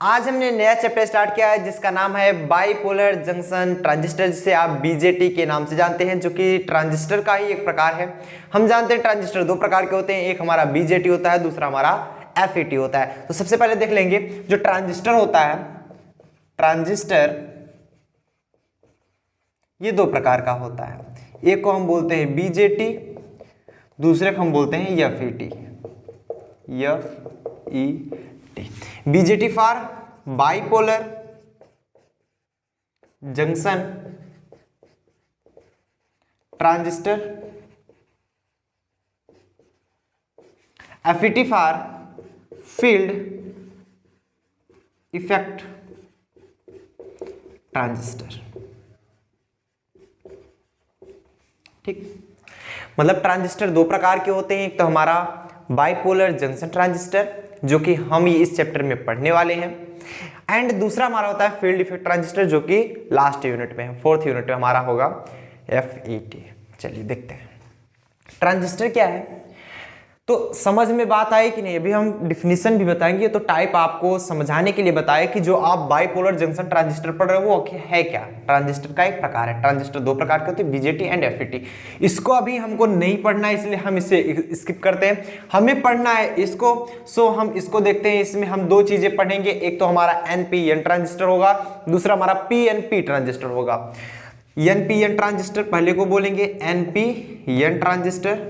आज हमने नया चैप्टर स्टार्ट किया है जिसका नाम है बाइपोलर जंक्शन ट्रांजिस्टर, जिसे आप बीजेटी के नाम से जानते हैं, जो कि ट्रांजिस्टर का ही एक प्रकार है। हम जानते हैं ट्रांजिस्टर दो प्रकार के होते हैं, एक हमारा बीजेटी होता है, दूसरा हमारा एफईटी होता है। तो सबसे पहले देख लेंगे जो ट्रांजिस्टर होता है, ट्रांजिस्टर ये दो प्रकार का होता है। एक को हम बोलते हैं बीजेटी, दूसरे को हम बोलते हैं FET. BJT for bipolar junction transistor, FET for field effect transistor. ठीक, मतलब ट्रांजिस्टर दो प्रकार के होते हैं। एक तो हमारा बाइपोलर जंक्शन ट्रांजिस्टर, जो कि हम ही इस चैप्टर में पढ़ने वाले हैं, एंड दूसरा हमारा होता है फील्ड इफेक्ट ट्रांजिस्टर, जो कि लास्ट यूनिट में है, फोर्थ यूनिट में हमारा होगा एफईटी। चलिए देखते हैं ट्रांजिस्टर क्या है। तो समझ में बात आई कि नहीं? अभी हम डिफिनीशन भी बताएंगे, तो टाइप आपको समझाने के लिए बताया कि जो आप बाइपोलर जंक्शन ट्रांजिस्टर पढ़ रहे हो वो है क्या। ट्रांजिस्टर का एक प्रकार है। ट्रांजिस्टर दो प्रकार के होते हैं, बीजेटी एंड एफईटी। इसको अभी हमको नहीं पढ़ना है, इसलिए हम इसे स्किप करते हैं। हमें पढ़ना है इसको, सो हम इसको देखते हैं। इसमें हम दो चीजें पढ़ेंगे, एक तो हमारा एनपीएन ट्रांजिस्टर होगा, दूसरा हमारा पीएनपी ट्रांजिस्टर होगा। एनपीएन ट्रांजिस्टर पहले को बोलेंगे एनपीएन ट्रांजिस्टर,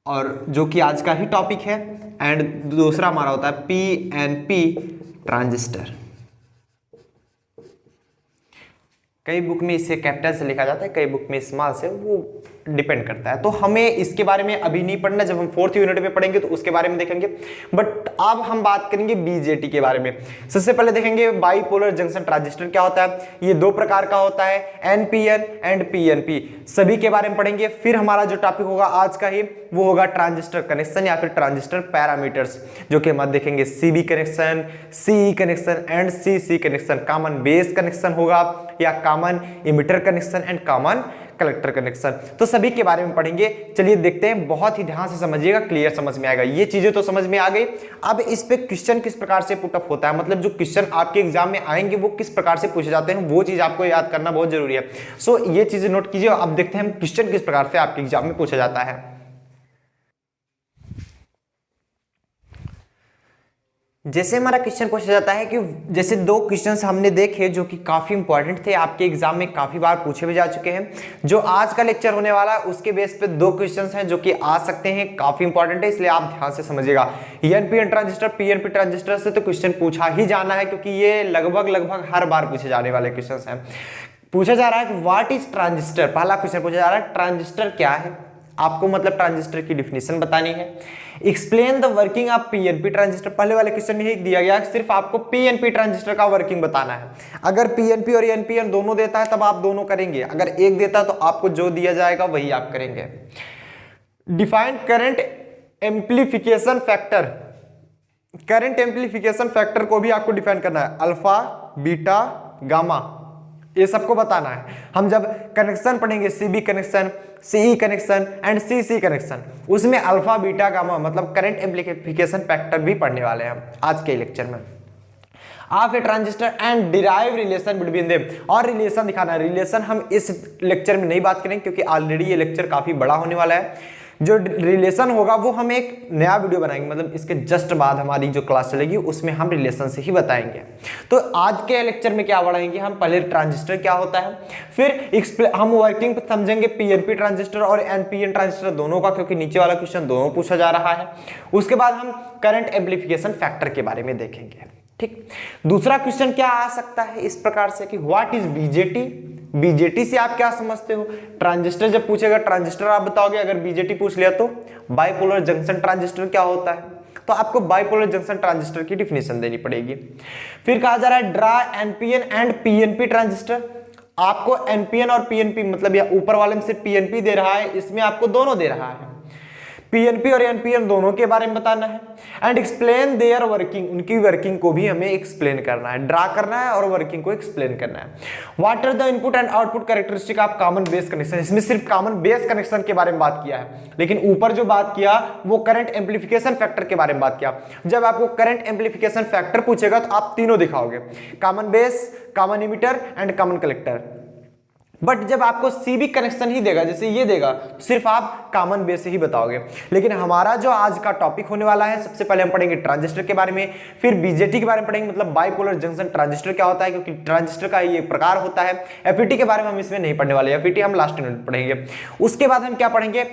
और जो कि आज का ही टॉपिक है, एंड दूसरा हमारा होता है पीएनपी ट्रांजिस्टर। कई बुक में इसे कैपिटल से लिखा जाता है, कई बुक में स्मॉल से, वो डिपेंड करता है। तो हमें इसके बारे में अभी नहीं पढ़ना, जब हम फोर्थ यूनिट में पढ़ेंगे तो उसके बारे में देखेंगे। बट अब हम बात करेंगे बीजेटी के बारे में। सबसे पहले देखेंगे बाइपोलर जंक्शन ट्रांजिस्टर क्या होता है। ये दो प्रकार का होता है, एनपीएन एंड पीएनपी, सभी के बारे में पढ़ेंगे। फिर हमारा जो टॉपिक होगा आज का ही, वो होगा ट्रांजिस्टर कनेक्शन या फिर ट्रांजिस्टर पैरामीटर्स, जो कि हम देखेंगे CB connection, CE connection and CC connection, common base connection होगा या common emitter connection and common collector connection. तो सभी के बारे में पढ़ेंगे। चलिए देखते हैं, बहुत ही ध्यान से समझिएगा, क्लियर समझ में आएगा। ये चीजें तो समझ में आ गई। अब इस पे क्वेश्चन किस प्रकार से पुटअप होता है, मतलब जो क्वेश्चन आपके एग्जाम में आएंगे वो किस प्रकार से पूछे जाते हैं, वो चीज आपको याद करना बहुत जरूरी है। सो ये चीजें नोट कीजिए। अब देखते हैं हम क्वेश्चन किस प्रकार से आपके एग्जाम में पूछा जाता है। जैसे हमारा क्वेश्चन पूछा जाता है कि जैसे दो क्वेश्चंस हमने देखे जो कि काफी इंपॉर्टेंट थे, आपके एग्जाम में काफी बार पूछे भी जा चुके हैं। जो आज का लेक्चर होने वाला है उसके बेस पे दो क्वेश्चंस हैं जो कि आ सकते हैं, काफी इंपॉर्टेंट है, इसलिए आप ध्यान से समझिएगा। एनपीएन ट्रांजिस्टर पीएनपी ट्रांजिस्टर से तो क्वेश्चन पूछा ही जाना है, क्योंकि ये लगभग हर बार पूछे जाने वाले क्वेश्चन हैं। पूछा जा रहा है कि व्हाट इज ट्रांजिस्टर। पहला क्वेश्चन पूछा जा रहा है ट्रांजिस्टर क्या है, आपको मतलब ट्रांजिस्टर की डिफिनेशन बतानी है। Explain the working of PNP transistor, पहले वाले क्वेश्चन में ही दिया गया, सिर्फ आपको पीएनपी ट्रांजिस्टर का वर्किंग बताना है। अगर पीएनपी और एनपीएन दोनों देता है तब आप दोनों करेंगे, अगर एक देता है तो आपको जो दिया जाएगा वही आप करेंगे। Define current amplification factor, current amplification factor को भी आपको डिफाइन करना है, अल्फा बीटा गामा, ये सबको बताना है। हम जब कनेक्शन पढ़ेंगे, CB connection, CE connection and CC connection, उसमें अल्फा बीटा गामा मतलब करंट एम्प्लीफिकेशन फैक्टर भी पढ़ने वाले हैं हम आज के लेक्चर में। Of a transistor and derive relation between them, और रिलेशन दिखाना है। रिलेशन हम इस लेक्चर में नहीं बात करेंगे क्योंकि ऑलरेडी ये लेक्चर काफी बड़ा होने वाला है। जो रिलेशन होगा वो हम एक नया वीडियो बनाएंगे, मतलब इसके जस्ट बाद हमारी जो क्लास चलेगी उसमें हम रिलेशन से ही बताएंगे। तो आज के लेक्चर में क्या बढ़ाएंगे हम, पहले ट्रांजिस्टर क्या होता है, फिर हम वर्किंग समझेंगे पीएनपी ट्रांजिस्टर और एनपीएन ट्रांजिस्टर दोनों का, क्योंकि नीचे वाला क्वेश्चन दोनों पूछा जा रहा है। उसके बाद हम करंट एम्प्लीफिकेशन फैक्टर के बारे में देखेंगे। ठीक, दूसरा क्वेश्चन क्या आ सकता है इस प्रकार से कि व्हाट इज बीजेटी। बीजेटी से आप क्या समझते हो। ट्रांजिस्टर जब पूछेगा ट्रांजिस्टर आप बताओगे, अगर बीजेटी पूछ लिया तो बाइपोलर जंक्शन ट्रांजिस्टर क्या होता है, तो आपको बाइपोलर जंक्शन ट्रांजिस्टर की डिफिनेशन देनी पड़ेगी। फिर कहा जा रहा है draw NPN and PNP transistor, आपको एनपीएन और पीएनपी मतलब या ऊपर वाले में सिर्फ पीएनपी दे रहा है, इसमें आपको दोनों दे रहा है। पीएनपी और एनपीएन दोनों के बारे में बताना है, एंड एक्सप्लेन देयर वर्किंग, उनकी वर्किंग को भी हमें एक्सप्लेन करना है, ड्रा करना है और वर्किंग को एक्सप्लेन करना है। What are the input and output characteristic of common base connection, इसमें सिर्फ कॉमन बेस कनेक्शन के बारे में बात किया है, लेकिन ऊपर जो बात किया वो करंट एम्पलीफिकेशन फैक्टर के बारे में बात किया। जब आपको करंट एम्पलीफिकेशन फैक्टर पूछेगा तो आप तीनों दिखाओगे, common base, common emitter and common collector. But जब आपको सीबी कनेक्शन ही देगा, जैसे ये देगा, तो सिर्फ आप कॉमन बेस ही बताओगे। लेकिन हमारा जो आज का टॉपिक होने वाला है, सबसे पहले हम पढ़ेंगे ट्रांजिस्टर के बारे में, फिर बीजेटी के बारे में पढ़ेंगे, मतलब बाइपोलर जंक्शन ट्रांजिस्टर क्या होता है, क्योंकि ट्रांजिस्टर का ये प्रकार होता है। एफईटी के बारे में हम इसमें नहीं पढ़ने वाले, एफईटी हम लास्ट में पढ़ेंगे। उसके बाद हम क्या पढ़ेंगे,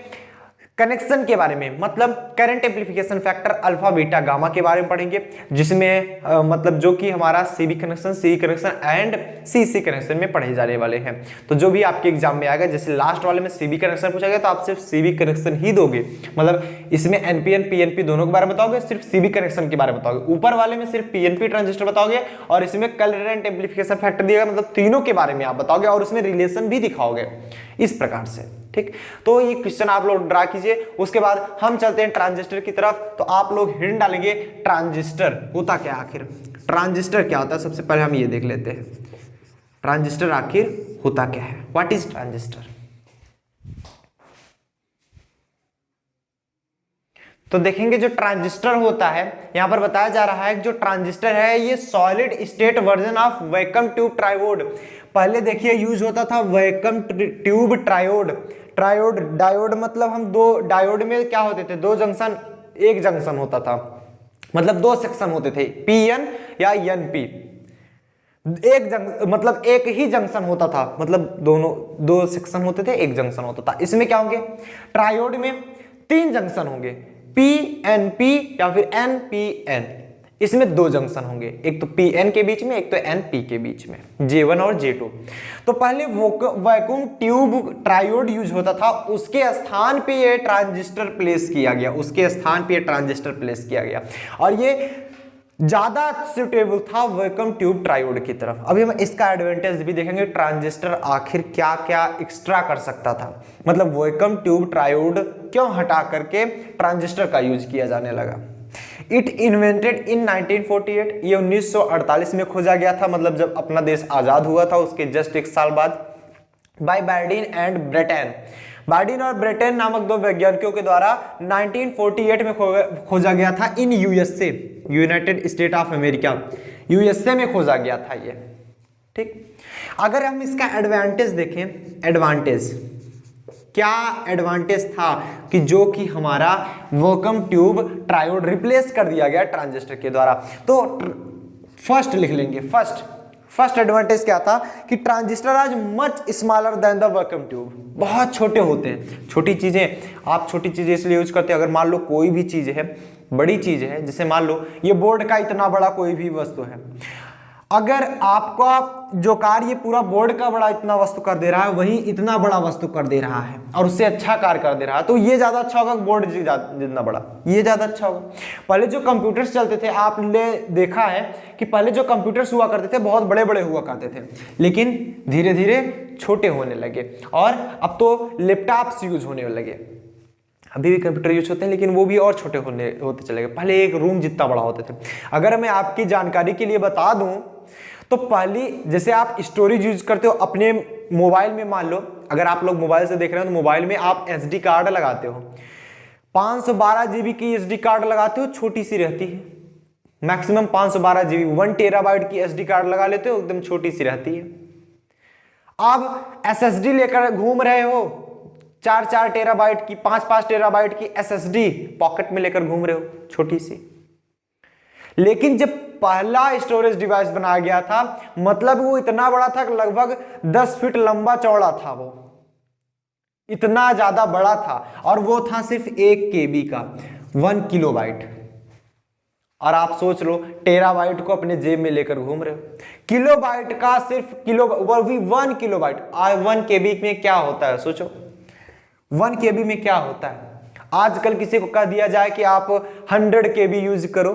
कनेक्शन के बारे में, मतलब current amplification factor alpha beta gamma के बारे में पढ़ेंगे, जिसमें मतलब जो कि हमारा CB connection, C connection and CC connection में पढ़े जाने वाले हैं। तो जो भी आपके एग्जाम में आएगा, जैसे लास्ट वाले में सीबी कनेक्शन पूछा गया तो आप सिर्फ सीबी कनेक्शन ही दोगे, मतलब इसमें एनपीएन पीएनपी दोनों के बारे में बताओगे, सिर्फ सीबी कनेक्शन के बारे में बताओगे। ऊपर वाले में सिर्फ पीएनपी ट्रांजिस्टर बताओगे और इसमें करंट एम्पलीफिकेशन फैक्टर दिएगा, मतलब तीनों के बारे में आप बताओगे और उसमें रिलेशन भी दिखाओगे, इस प्रकार से। ठीक, तो ये क्वेश्चन आप लोग ड्रा कीजिए। उसके बाद हम चलते हैं ट्रांजिस्टर की तरफ। तो आप लोग हिंट डालेंगे ट्रांजिस्टर होता क्या, आखिर ट्रांजिस्टर क्या होता है। सबसे पहले हम ये देख लेते हैं, ट्रांजिस्टर आखिर होता क्या है, व्हाट इज ट्रांजिस्टर। तो देखेंगे जो ट्रांजिस्टर होता है, यहां पर बताया जा रहा है कि जो ट्रांजिस्टर है ये solid state version of vacuum tube triode. पहले देखिए यूज होता था vacuum tube triode, triode diode, मतलब हम दो डायोड में क्या होते थे, दो जंक्शन, एक जंक्शन होता था, मतलब दो सेक्शन होते थे, पीएन या एनपी, मतलब एक ही जंक्शन होता था, मतलब दोनों दो सेक्शन होते थे, एक जंक्शन होता था। इसमें क्या होंगे, ट्रायोड में तीन जंक्शन होंगे, पीएनपी या फिर एनपीएन, इसमें दो जंक्शन होंगे, एक तो पीएन के बीच में, एक तो एनपी के बीच में, J1 और J2। तो पहले वैक्यूम ट्यूब ट्रायोड यूज होता था, उसके स्थान पे ये ट्रांजिस्टर प्लेस किया गया, उसके स्थान पे ये ट्रांजिस्टर प्लेस किया गया और ये ज्यादा सुटेबल था वैक्यूम ट्यूब ट्रायोड की तरफ। अभी हम इसका एडवांटेज भी देखेंगे, ट्रांजिस्टर आखिर क्या क्या एक्स्ट्रा कर सकता था, मतलब वैक्यूम ट्यूब ट्रायोड क्यों हटा करके ट्रांजिस्टर का यूज किया जाने लगा। इट इन्वेंटेड इन 1948, ये 1948 में खोजा गया था, मतलब जब अपना देश आजाद हुआ था उसके जस्ट एक साल बाद, bye Bardeen and Bretton. Bardeen और ब्रेटेन नामक दो वैज्ञानिकों के द्वारा 1948 में खोजा गया था in USA, United state of America, USA में खोजा गया था ये। ठीक, अगर हम इसका एडवांटेज देखें, एडवांटेज क्या एडवांटेज था कि जो कि हमारा वैक्यूम ट्यूब ट्रायोड रिप्लेस कर दिया गया ट्रांजिस्टर के द्वारा। तो फर्स्ट लिख लेंगे, फर्स्ट एडवांटेज क्या था कि ट्रांजिस्टर आज much smaller than the vacuum tube, बहुत छोटे होते हैं। छोटी चीजें, आप छोटी चीजें इसलिए यूज करते हैं, अगर मान लो कोई भी चीज है, बड़ी चीज है, जैसे मान लो ये बोर्ड का इतना बड़ा कोई भी वस्तु है, अगर आपका जो कार्य ये पूरा बोर्ड का बड़ा इतना वस्तु कर दे रहा है, वही इतना बड़ा वस्तु कर दे रहा है और उससे अच्छा कार्य कर दे रहा है, तो ये ज्यादा अच्छा होगा, बोर्ड जितना बड़ा, ये ज्यादा अच्छा होगा। पहले जो कंप्यूटर्स चलते थे, आपने देखा है कि पहले जो कंप्यूटर्स हुआ करते थे बहुत बड़े बड़े हुआ करते थे, लेकिन धीरे धीरे छोटे होने लगे और अब तो लैपटॉप्स यूज होने लगे। अभी भी कंप्यूटर यूज होते हैं लेकिन वो भी और छोटे होते चले गए, पहले एक रूम जितना बड़ा होते थे। अगर मैं आपकी जानकारी के लिए बता दूं तो पहले जैसे आप स्टोरेज यूज करते हो अपने मोबाइल में, मान लो अगर आप लोग मोबाइल से देख रहे हो तो मोबाइल में आप SD कार्ड लगाते हो, 512 GB की SD कार्ड लगाते हो, छोटी सी रहती है, मैक्सिमम 512 GB, 1 टेराबाइट की SD कार्ड लगा लेते हो, एकदम छोटी सी रहती है। अब SSD लेकर घूम रहे हो, 4 टेराबाइट की, 5 टेराबाइट की SSD पॉकेट में लेकर घूम रहे हो, छोटी सी। लेकिन जब पहला स्टोरेज डिवाइस बनाया गया था, मतलब वो इतना बड़ा था, लगभग 10 फीट लंबा चौड़ा था, वो इतना ज्यादा बड़ा था और वो था सिर्फ 1 KB का, 1 किलोबाइट। और आप सोच लो टेराबाइट को अपने जेब में लेकर घूम रहे हो, किलोबाइट का सिर्फ वो भी 1 किलोबाइट। 1 KB में क्या होता है सोचो, 1 KB में क्या होता है। आजकल किसी को कह दिया जाए कि आप 100 KB यूज करो,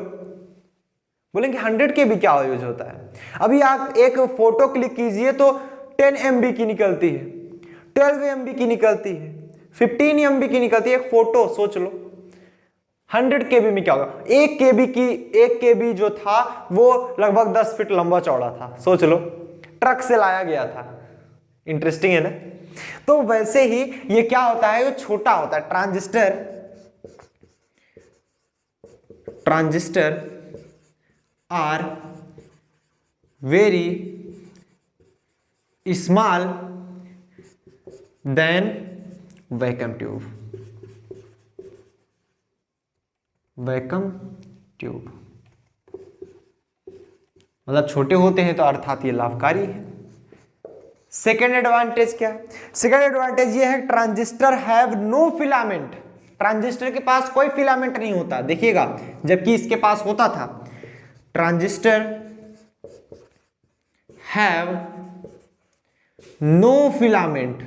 बोलेंगे 100 KB क्या यूज होता है। अभी आप एक फोटो क्लिक कीजिए तो 10 MB की निकलती है, 12 MB की निकलती है, 15 MB की निकलती है एक फोटो, सोच लो 100 केबी में क्या होगा, 1 केबी जो था वो लगभग 10 फीट लंबा चौड़ा था, सोच लो, ट्रक से लाया गया था। इंटरेस्टिंग है ना। तो वैसे ही ये क्या होता है, ये छोटा होता है। Transistor are very small then vacuum tube मतलब छोटे होते हैं तो अर्थात ये लाभकारी है। सेकेंड एडवांटेज क्या है? सेकेंड एडवांटेज ये है transistor have no filament. Transistor के पास कोई फिलामेंट नहीं होता, देखिएगा, जबकि इसके पास होता था। Transistor have no filament.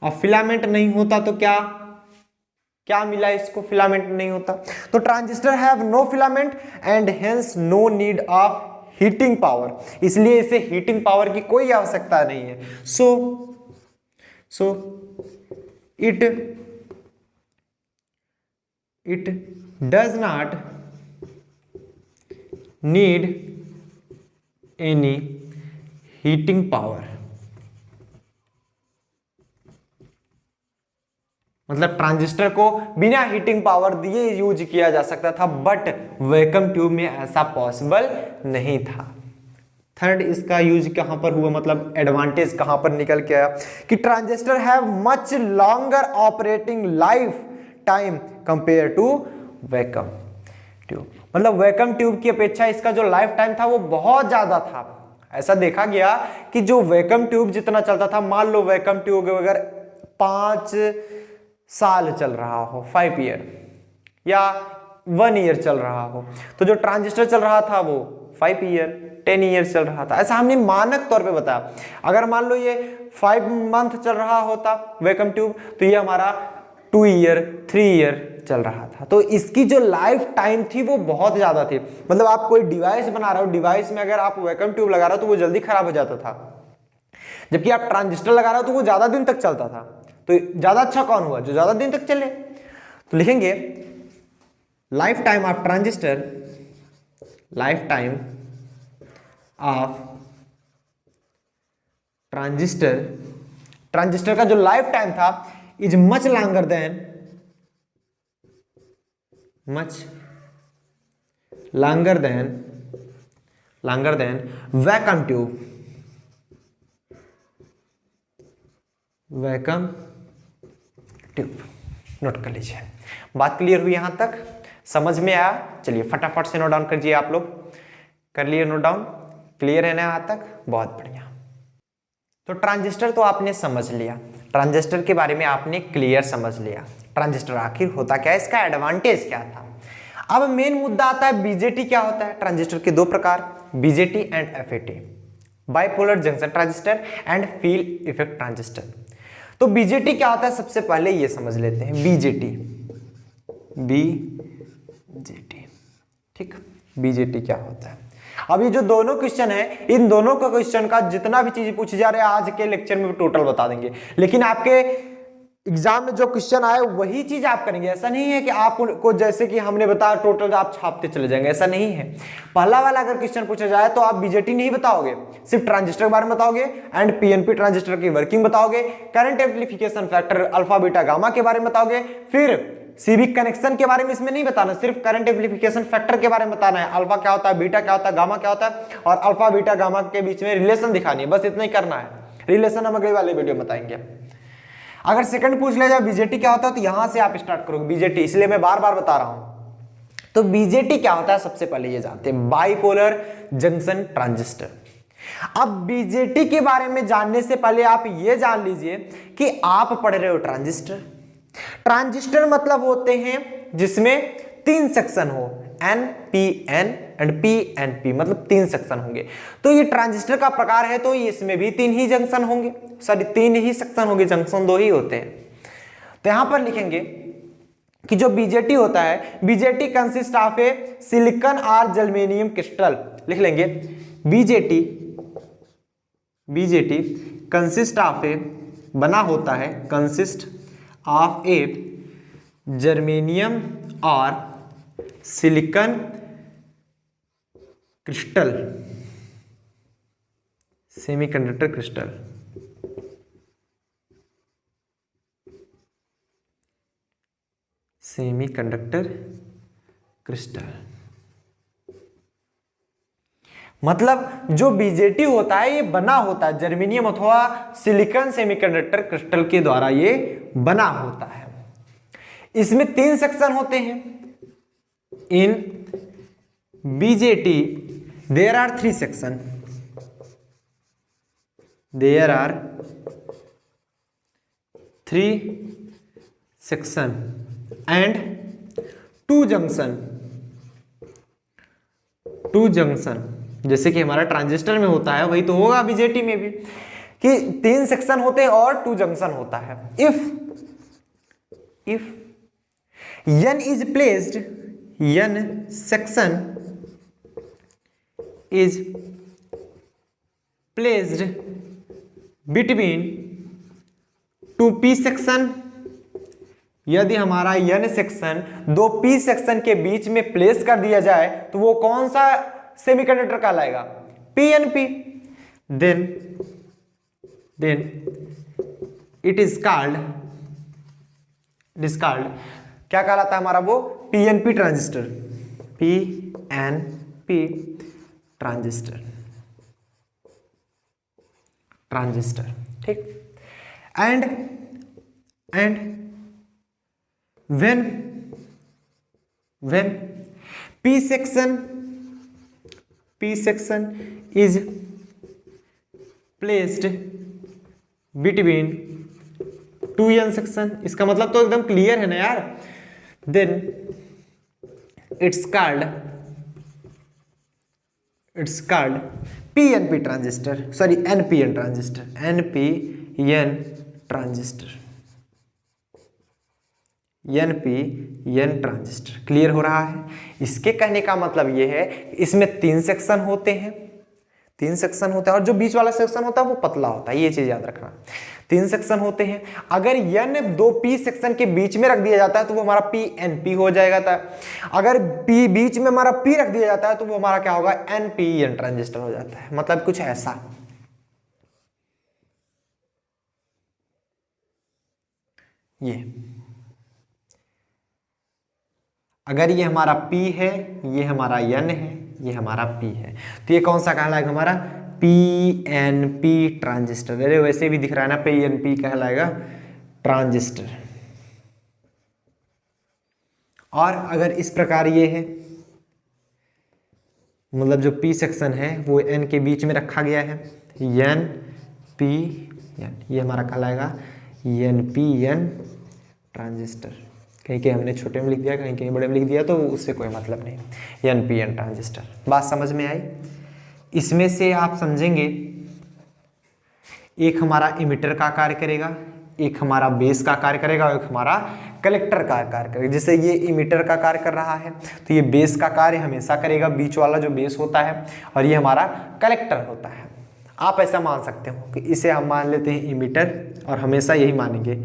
अब फिलामेंट नहीं होता तो क्या क्या मिला इसको, फिलामेंट नहीं होता तो transistor have no filament and hence no need of heating power, इसलिए इसे हीटिंग पावर की कोई आवश्यकता नहीं है। So it does not need any heating power. मतलब ट्रांजिस्टर को बिना हीटिंग पावर दिए यूज किया जा सकता था, बट वैक्यूम ट्यूब में ऐसा पॉसिबल नहीं था। थर्ड इसका यूज कहां पर हुआ, मतलब एडवांटेज कहां पर निकल के आया कि transistor have much longer operating life time compare to vacuum tube. मतलब वैक्यूम ट्यूब की अपेक्षा इसका जो लाइफ टाइम था वो बहुत ज्यादा था। ऐसा देखा गया कि जो वैक्यूम ट्यूब जितना चलता था, मान लो वैक्यूम ट्यूब अगर 5 साल चल रहा हो, 5 ईयर या 1 ईयर चल रहा हो, तो जो ट्रांजिस्टर चल रहा था वो 5 ईयर 10 ईयर चल रहा था। ऐसा हमने मानक तौर पे बताया। अगर मान लो ये 5 मंथ चल रहा होता वैक्यूम ट्यूब, तो ये हमारा 2 ईयर 3 ईयर चल रहा था। तो इसकी जो लाइफ टाइम थी वो बहुत ज्यादा थी। मतलब आप कोई डिवाइस बना रहे हो, डिवाइस में अगर आप वैक्यूम ट्यूब लगा रहे हो तो वो जल्दी खराब हो जाता था, जबकि आप ट्रांजिस्टर लगा रहे हो तो वो ज्यादा दिन तक चलता था। तो ज्यादा अच्छा कौन हुआ, जो ज्यादा दिन तक चले। तो लिखेंगे life time of transistor, life time of transistor, transistor का जो लाइफ टाइम था is much longer than vacuum tube. Note कर लीजिए। बात क्लियर हुई यहां तक, समझ में आया? चलिए फटाफट से नोट डाउन कर लीजिए। आप लोग कर लिए नोट डाउन? क्लियर है ना यहां तक? बहुत बढ़िया। तो ट्रांजिस्टर तो आपने समझ लिया, ट्रांजिस्टर के बारे में आपने क्लियर समझ लिया। ट्रांजिस्टर आखिर होता क्या है, इसका एडवांटेज क्या था। अब मेन मुद्दा आता है बीजेटी क्या होता है। ट्रांजिस्टर के 2 प्रकार, BJT and FAT, bipolar junction transistor and field effect transistor. तो बीजेटी क्या होता है, सबसे पहले ये समझ लेते हैं। बीजेटी ठीक, बीजेटी क्या होता है। अब ये जो दोनों क्वेश्चन है, इन दोनों का क्वेश्चन का जितना भी चीज पूछी जा रही है आज के लेक्चर में टोटल बता देंगे, लेकिन आपके एग्जाम में जो क्वेश्चन आए वही चीज आप करेंगे। ऐसा नहीं है कि आपको जैसे कि हमने बताया टोटल आप छापते चले जाएंगे, ऐसा नहीं है। पहला वाला अगर क्वेश्चन पूछा जाए तो आप बीजेटी नहीं बताओगे, सिर्फ ट्रांजिस्टर के बारे में बताओगे एंड पीएनपी ट्रांजिस्टर की वर्किंग बताओगे, current amplification factor alpha beta gamma के बारे में बताओगे, फिर सीविक कनेक्शन के बारे में इसमें नहीं बताना, सिर्फ करंट एम्प्लीफिकेशन फैक्टर के बारे में बताना है। अल्फा क्या होता है, बीटा क्या होता है, गामा क्या होता है, और अल्फा बीटा गामा के बीच में रिलेशन दिखानी है, बस इतना ही करना है। रिलेशन हम अगले वाले वीडियो में बताएंगे। अगर सेकंड पूछ लिया जाए बीजेटी क्या होता है तो यहां से आप स्टार्ट करोगे बीजेटी, इसलिए मैं बार बार बता रहा हूं। तो बीजेटी क्या होता है सबसे पहले ये जानते हैं, बाइपोलर जंक्शन ट्रांजिस्टर। अब बीजेटी के बारे में जानने से पहले आप ये जान लीजिए कि आप पढ़ रहे हो ट्रांजिस्टर। ट्रांजिस्टर मतलब होते हैं जिसमें 3 सेक्शन हो, N P N and P N P, मतलब 3 सेक्शन होंगे। तो ये ट्रांजिस्टर का प्रकार है तो इसमें भी 3 ही जंक्शन होंगे, सॉरी 3 ही सेक्शन होंगे, जंक्शन 2 ही होते हैं। तो यहां पर लिखेंगे कि जो बीजेटी होता है, BJT consist of A silicon और जर्मेनियम क्रिस्टल। लिख लेंगे बीजेटी कंसिस्ट ऑफ ए, बना होता है कंसिस्ट ऑफ ए जर्मेनियम और silicon crystal, semiconductor crystal, semiconductor crystal. मतलब जो बीजेटी होता है ये बना होता है जर्मेनियम अथवा सिलिकॉन सेमीकंडक्टर क्रिस्टल के द्वारा ये बना होता है। इसमें 3 सेक्शन होते हैं। In BJT there are 3 section, there are 3 section and 2 junction, 2 junction. जैसे कि हमारा ट्रांजिस्टर में होता है वही तो होगा बीजेटी में भी, कि 3 सेक्शन होते हैं और 2 जंक्शन होता है। If n is placed, n section is placed between 2 p section, यदि हमारा n सेक्शन 2 p सेक्शन के बीच में प्लेस कर दिया जाए तो वो कौन सा सेमीकंडक्टर कहलाएगा? PNP। Then it is called क्या कहलाता है हमारा वो? PNP ट्रांजिस्टर, PNP ट्रांजिस्टर, ठीक। And when p section is placed between 2n section, इसका मतलब तो एकदम क्लियर है ना यार। then it's called PNP transistor, sorry NPN transistor, NPN transistor, NPN transistor. Clear हो रहा है? इसके कहने का मतलब ये है इसमें 3 सेक्शन होते हैं, 3 सेक्शन होते हैं और जो बीच वाला सेक्शन होता है वो पतला होता है, ये चीज याद रखना। 3 सेक्शन होते हैं। अगर n 2 p सेक्शन के बीच में रख दिया जाता है तो वो हमारा PNP हो जाएगा था। अगर p बीच में हमारा p रख दिया जाता है तो वो हमारा क्या होगा? NPN ट्रांजिस्टर हो जाता है। मतलब कुछ ऐसा। ये अगर ये हमारा P है, ये हमारा N है, ये हमारा P है, तो ये कौन सा कहलाएगा? हमारा PNP ट्रांजिस्टर। अरे वैसे भी दिख रहा है ना, PNP कहलाएगा ट्रांजिस्टर। और अगर इस प्रकार ये है, मतलब जो P सेक्शन है वो N के बीच में रखा गया है, NPN, ये हमारा कहलाएगा NPN ट्रांजिस्टर। कहीं कहीं हमने छोटे में लिख दिया, कहीं कहीं बड़े में लिख दिया, तो उससे कोई मतलब नहीं। NPN transistor. बात समझ में आई? इसमें से आप समझेंगे एक हमारा इमिटर का कार्य करेगा, एक हमारा बेस का कार्य करेगा और एक हमारा कलेक्टर का कार्य करेगा। जैसे ये इमिटर का कार्य कर रहा है तो ये बेस का कार्य हमेशा करेगा, बीच वाला जो बेस होता है, और ये हमारा कलेक्टर होता है। आप ऐसा मान सकते हो कि इसे हम मान लेते हैं इमिटर, और हमेशा यही मानेंगे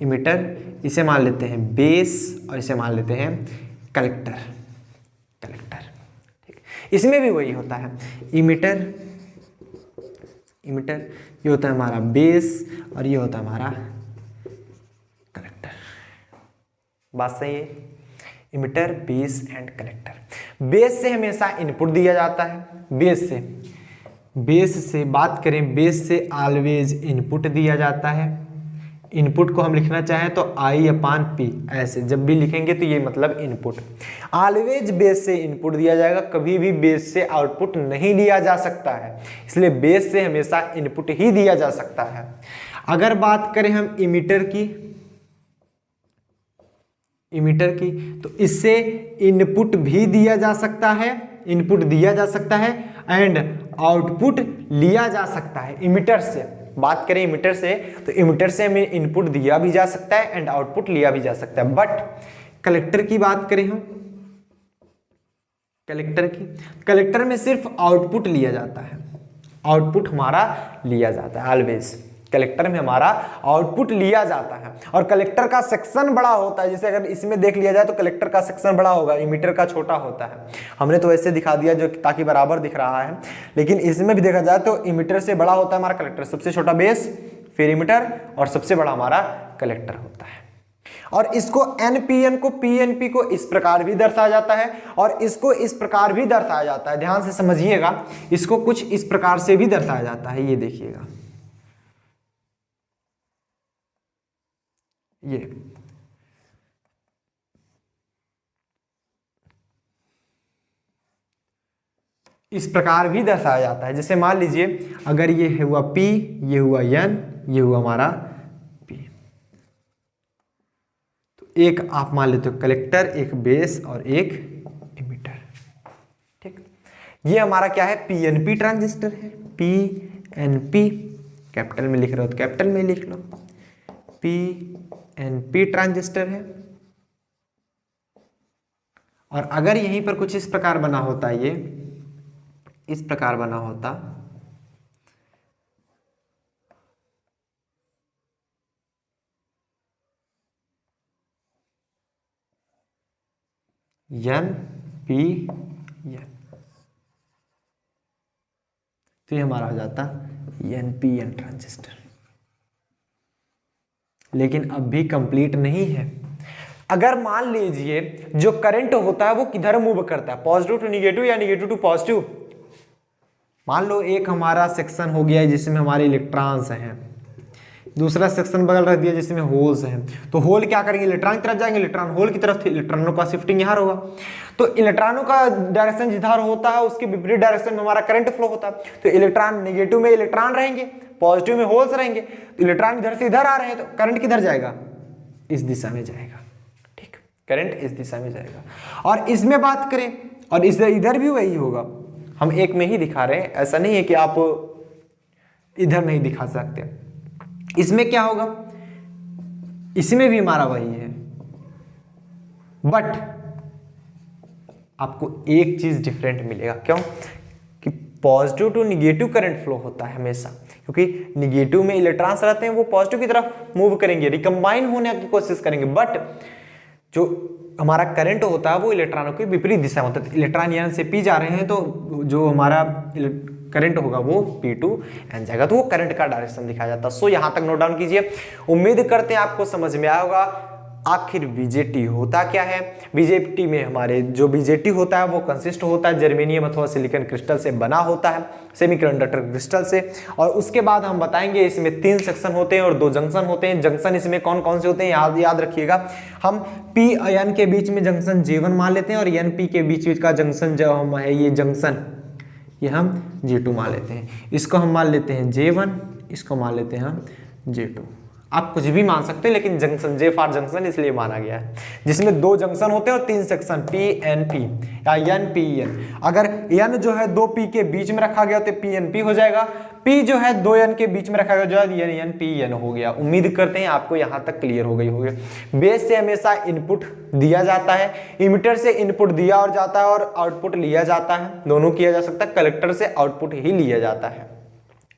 इमिटर, इसे मान लेते हैं बेस और इसे मान लेते हैं कलेक्टर। ठीक। इसमें भी वही होता है, इमिटर, ये होता है हमारा बेस और ये होता है हमारा कलेक्टर। बात सही है? Emitter, base and collector. Base से हमेशा इनपुट दिया जाता है, बेस से बात करें, बेस से ऑलवेज इनपुट दिया जाता है। इनपुट को हम लिखना चाहें तो I/P, ऐसे जब भी लिखेंगे तो ये मतलब इनपुट। ऑलवेज बेस से इनपुट दिया जाएगा, कभी भी बेस से आउटपुट नहीं लिया जा सकता है, इसलिए बेस से हमेशा इनपुट ही दिया जा सकता है। अगर बात करें हम इमिटर की, तो इससे इनपुट भी दिया जा सकता है, इनपुट दिया जा सकता है एंड आउटपुट लिया जा सकता है। इमिटर से बात करें, इमिटर से, तो इमिटर से हमें इनपुट दिया भी जा सकता है एंड आउटपुट लिया भी जा सकता है। बट कलेक्टर की बात करें हम, कलेक्टर में सिर्फ आउटपुट लिया जाता है, आउटपुट हमारा लिया जाता है ऑलवेज। कलेक्टर में हमारा आउटपुट लिया जाता है। और कलेक्टर का सेक्शन बड़ा होता है, जैसे अगर इसमें देख लिया जाए तो कलेक्टर का सेक्शन बड़ा होगा, इमीटर का छोटा होता है। हमने तो ऐसे दिखा दिया जो ताकि बराबर दिख रहा है, लेकिन इसमें भी देखा जाए तो इमीटर से बड़ा होता है हमारा कलेक्टर, सबसे छोटा बेस, फिर इमीटर, और सबसे बड़ा हमारा कलेक्टर होता है। और इसको एनपीएन को पीएनपी को इस प्रकार भी दर्शाया जाता है और इसको इस प्रकार भी दर्शाया जाता है। ध्यान से समझिएगा, इसको कुछ इस प्रकार से भी दर्शाया जाता है, ये देखिएगा, ये इस प्रकार भी दर्शाया जाता है। जैसे मान लीजिए अगर ये हुआ P, ये हुआ N, ये हुआ हमारा P, तो एक आप मान लेते हो कलेक्टर, एक बेस और एक इमीटर। ठीक, ये हमारा क्या है, पीएनपी ट्रांजिस्टर है। पीएनपी कैपिटल में लिख रहे हो तो कैपिटल में लिख लो, पीएनपी ट्रांजिस्टर है। और अगर यहीं पर कुछ इस प्रकार बना होता, ये इस प्रकार बना होता, एन पी एन, तो ये हमारा हो जाता एनपीएन ट्रांजिस्टर। लेकिन अब भी कंप्लीट नहीं है। अगर मान लीजिए जो करंट होता है वो किधर मूव करता है, पॉजिटिव टू निगेटिव या निगेटिव टू पॉजिटिव। मान लो एक हमारा सेक्शन हो गया है जिसमें हमारे इलेक्ट्रॉन्स हैं, दूसरा सेक्शन बगल रख दिया जिसमें होल्स हैं। तो होल क्या करेंगे, इलेक्ट्रॉन की तरफ जाएंगे, इलेक्ट्रॉन होल की तरफ, इलेक्ट्रॉनों का शिफ्टिंग यहाँ होगा। तो इलेक्ट्रॉनों का डायरेक्शन जिधर होता है उसके विपरीत डायरेक्शन में हमारा करंट फ्लो होता है। तो इलेक्ट्रॉन नेगेटिव में इलेक्ट्रॉन रहेंगे, पॉजिटिव में होल्स रहेंगे। तो इलेक्ट्रॉन इधर से इधर आ रहे हैं तो करंट किधर जाएगा, इस दिशा में जाएगा। ठीक, करंट इस दिशा में जाएगा। और इसमें बात करें और इधर भी वही होगा। हम एक में ही दिखा रहे हैं, ऐसा नहीं है कि आप इधर नहीं दिखा सकते। इसमें क्या होगा, इसमें भी हमारा वही है, बट आपको एक चीज डिफरेंट मिलेगा। क्यों, कि positive to negative current flow होता है हमेशा, क्योंकि निगेटिव में इलेक्ट्रॉन्स रहते हैं वो पॉजिटिव की तरफ मूव करेंगे, रिकम्बाइन होने की कोशिश करेंगे। बट जो हमारा करंट होता है वो इलेक्ट्रॉनों के विपरीत दिशा में होता है। इलेक्ट्रॉन यहाँ से पी जा रहे हैं तो जो हमारा करंट होगा वो P2N जाएगा, तो वो करंट का डायरेक्शन दिखाया जाता है। सो यहाँ तक नोट डाउन कीजिए। उम्मीद करते हैं आपको समझ में आया होगा। आखिर बीजेटी होता क्या है। बीजेटी में हमारे जो बीजेटी होता है वो कंसिस्ट होता है जर्मेनियम अथवा सिलिकॉन क्रिस्टल से बना होता है, सेमीकंडक्टर क्रिस्टल से। और उसके बाद हम बताएंगे इसमें 3 सेक्शन होते हैं और 2 जंक्शन होते हैं। जंक्शन इसमें कौन कौन से होते हैं याद रखिएगा। हम पी एन के बीच में जंक्शन J1 मान लेते हैं और एन पी के बीच का जंक्शन जो हम है ये जंक्शन ये हम J2 मान लेते हैं। इसको हम मान लेते हैं J1, इसको मान लेते हैं हम J2। आप कुछ भी मान सकते हैं लेकिन जंक्शन J फॉर जंक्शन इसलिए माना गया है, जिसमें 2 जंक्शन होते हैं और 3 सेक्शन PNP या NPN। अगर N जो है 2P के बीच में रखा गया तो PNP हो जाएगा, P जो है 2N के बीच में रखा गया जो है NPN हो गया। उम्मीद करते हैं आपको यहाँ तक क्लियर हो गई होगी। बेस से हमेशा इनपुट दिया जाता है, इमीटर से इनपुट दिया और जाता है और आउटपुट लिया जाता है, दोनों किया जा सकता है। कलेक्टर से आउटपुट ही लिया जाता है।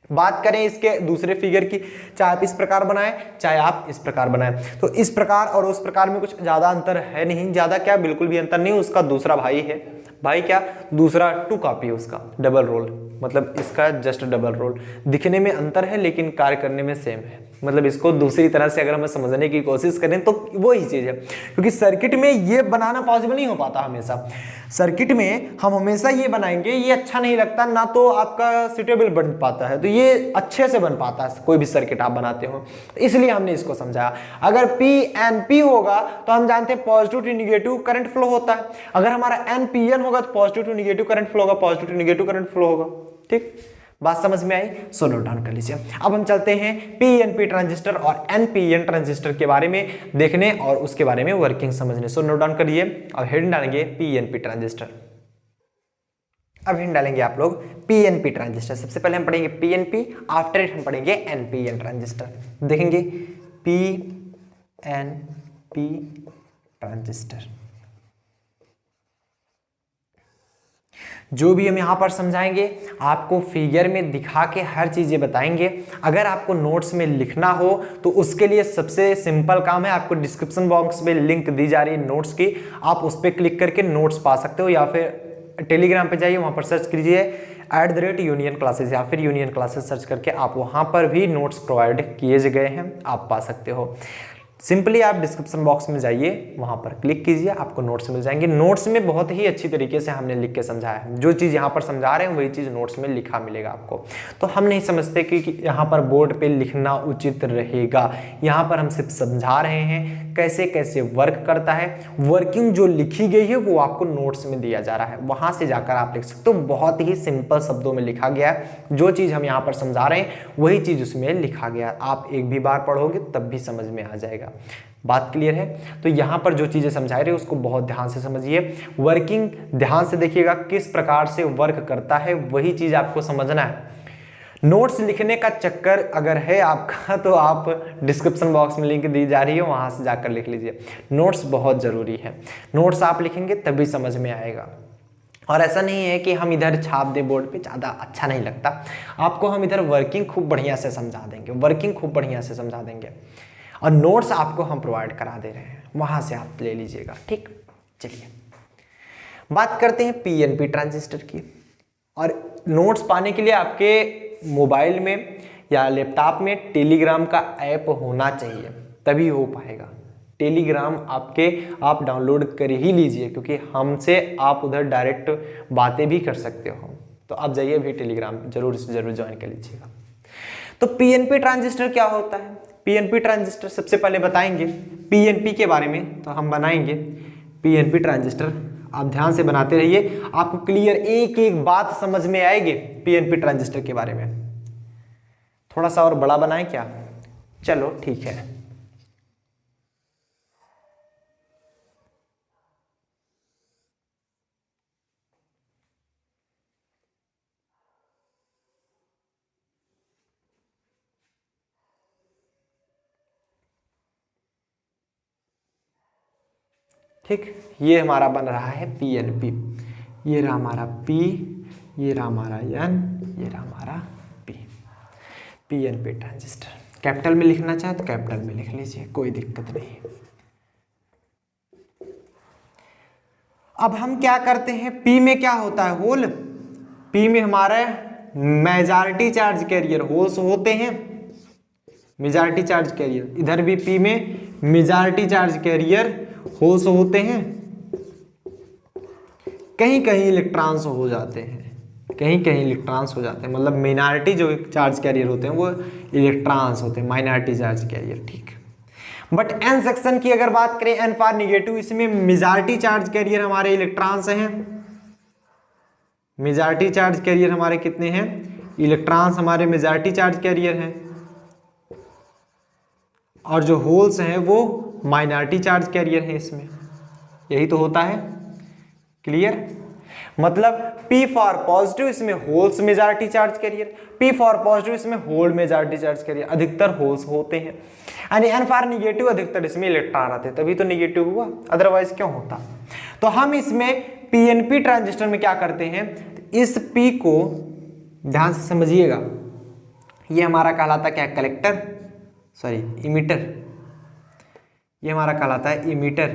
बात करें इसके दूसरे फिगर की, चाहे आप इस प्रकार बनाएं चाहे आप इस प्रकार बनाएं, तो इस प्रकार और उस प्रकार में कुछ ज्यादा अंतर है नहीं। ज्यादा क्या, बिल्कुल भी अंतर नहीं। उसका दूसरा भाई है, भाई क्या, दूसरा 2 कॉपी है उसका, डबल रोल, मतलब इसका जस्ट डबल रोल। दिखने में अंतर है लेकिन कार्य करने में सेम है। मतलब इसको दूसरी तरह से अगर हम समझने की कोशिश करें तो वो ही चीज है, क्योंकि सर्किट में ये बनाना पॉसिबल नहीं हो पाता हमेशा। सर्किट में हम हमेशा ये बनाएंगे, ये अच्छा नहीं लगता ना, तो आपका सुटेबल बन पाता है, तो ये अच्छे से बन पाता है कोई भी सर्किट आप बनाते हो, इसलिए हमने इसको समझाया। अगर PNP होगा तो हम जानते हैं positive to negative current flow होता है। अगर हमारा NPN होगा तो positive to negative current flow होगा, positive to negative current flow होगा। ठीक, बात समझ में आई, सो नोट डाउन कर लीजिए। अब हम चलते हैं PNP ट्रांजिस्टर और NPN ट्रांजिस्टर के बारे में देखने और उसके बारे में वर्किंग समझने। सो नोट डाउन करिए। अब हेडिंग डालेंगे PNP ट्रांजिस्टर। अब हेडिंग डालेंगे आप लोग PNP ट्रांजिस्टर। सबसे पहले हम पढ़ेंगे PNP, आफ्टर इट हम पढ़ेंगे NPN ट्रांजिस्टर। देखेंगे PNP ट्रांजिस्टर। जो भी हम यहाँ पर समझाएंगे आपको फिगर में दिखा के हर चीज़ें बताएंगे। अगर आपको नोट्स में लिखना हो तो उसके लिए सबसे सिंपल काम है, आपको डिस्क्रिप्शन बॉक्स में लिंक दी जा रही है नोट्स की, आप उस पर क्लिक करके नोट्स पा सकते हो, या फिर टेलीग्राम पे जाइए, वहाँ पर सर्च कीजिए @union classes या फिर यूनियन क्लासेस सर्च करके आप वहाँ पर भी नोट्स प्रोवाइड किए गए हैं, आप पा सकते हो। सिंपली आप डिस्क्रिप्शन बॉक्स में जाइए, वहां पर क्लिक कीजिए, आपको नोट्स मिल जाएंगे। नोट्स में बहुत ही अच्छी तरीके से हमने लिख के समझाया है, जो चीज़ यहाँ पर समझा रहे हैं वही चीज़ नोट्स में लिखा मिलेगा आपको। तो हम नहीं समझते कि यहाँ पर बोर्ड पे लिखना उचित रहेगा, यहाँ पर हम सिर्फ समझा रहे हैं कैसे कैसे वर्क करता है। वर्किंग जो लिखी गई है वो आपको नोट्स में दिया जा रहा है, वहां से जाकर आप लिख सकते हो। बहुत ही सिंपल शब्दों में लिखा गया है, जो चीज़ हम यहाँ पर समझा रहे हैं वही चीज़ उसमें लिखा गया है। आप एक भी बार पढ़ोगे तब भी समझ में आ जाएगा। बात क्लियर है? तो यहां पर जो चीजें समझा रहे हैं उसको बहुत ध्यान से समझिए, वर्किंग ध्यान से देखिएगा किस प्रकार से वर्क करता है, वही चीज आपको समझना है। नोट्स लिखने का चक्कर अगर है आपका तो आप डिस्क्रिप्शन बॉक्स में लिंक दी जा रही है, वहां से जाकर लिख लीजिए। नोट्स बहुत जरूरी है, नोट्स आप लिखेंगे तभी समझ में आएगा। और ऐसा नहीं है कि हम इधर छाप दे बोर्ड पे, ज़्यादा अच्छा नहीं लगता आपको, हम इधर वर्किंग खूब बढ़िया से समझा देंगे, वर्किंग खूब बढ़िया से समझा देंगे। और नोट्स आपको हम प्रोवाइड करा दे रहे हैं, वहां से आप ले लीजिएगा। ठीक, चलिए बात करते हैं पीएनपी ट्रांजिस्टर की। और नोट्स पाने के लिए आपके मोबाइल में या लैपटॉप में टेलीग्राम का ऐप होना चाहिए, तभी हो पाएगा। टेलीग्राम आप डाउनलोड कर ही लीजिए, क्योंकि हमसे आप उधर डायरेक्ट बातें भी कर सकते हो। तो आप जाइए भी टेलीग्राम जरूर से जरूर ज्वाइन कर लीजिएगा। तो पीएनपी ट्रांजिस्टर क्या होता है? पीएनपी ट्रांजिस्टर सबसे पहले बताएंगे पीएनपी के बारे में, तो हम बनाएंगे पीएनपी ट्रांजिस्टर। आप ध्यान से बनाते रहिए, आपको क्लियर एक एक बात समझ में आएगी पीएनपी ट्रांजिस्टर के बारे में। थोड़ा सा और बड़ा बनाएं क्या? चलो ठीक है। ठीक, ये हमारा बन रहा है पीएनपी। ये रहा हमारा पी, ये रहा हमारा एन, ये रहा हमारा पी। पीएनपी ट्रांजिस्टर कैपिटल में लिखना चाहे तो कैपिटल में लिख लीजिए, कोई दिक्कत नहीं। अब हम क्या करते हैं, पी में क्या होता है? होल। पी में हमारा मेजॉरिटी चार्ज कैरियर होल्स होते हैं, मेजॉरिटी चार्ज कैरियर। इधर भी पी में मेजॉरिटी चार्ज कैरियर होल्स होते हैं। कहीं कहीं इलेक्ट्रॉन्स हो जाते हैं, कहीं कहीं इलेक्ट्रॉन्स हो जाते हैं, मतलब मिनॉरिटी जो चार्ज कैरियर होते हैं वो इलेक्ट्रॉन्स होते हैं, माइनॉरिटी चार्ज कैरियर। ठीक, बट एन सेक्शन की अगर बात करें, एन फॉर निगेटिव, इसमें मेजॉरिटी चार्ज कैरियर हमारे इलेक्ट्रॉन्स हैं। मेजॉरिटी चार्ज कैरियर हमारे कितने हैं? इलेक्ट्रॉन्स हमारे मेजॉरिटी चार्ज कैरियर हैं, और जो होल्स हैं वो माइनॉरिटी चार्ज कैरियर है इसमें। यही तो होता है, क्लियर? मतलब P फॉर पॉजिटिव, इसमें holes majority charge carrier, P for positive इसमें होल मेजॉरिटी चार्ज कैरियर, अधिकतर होल्स होते हैं। यानी N फॉर निगेटिव, अधिकतर इसमें इलेक्ट्रॉन आते हैं, तभी तो निगेटिव हुआ, अदरवाइज क्यों होता? तो हम इसमें पीएनपी ट्रांजिस्टर में क्या करते हैं, इस P को ध्यान से समझिएगा, ये हमारा कहलाता क्या? Collector, sorry emitter. ये हमारा कहलाता है इमीटर,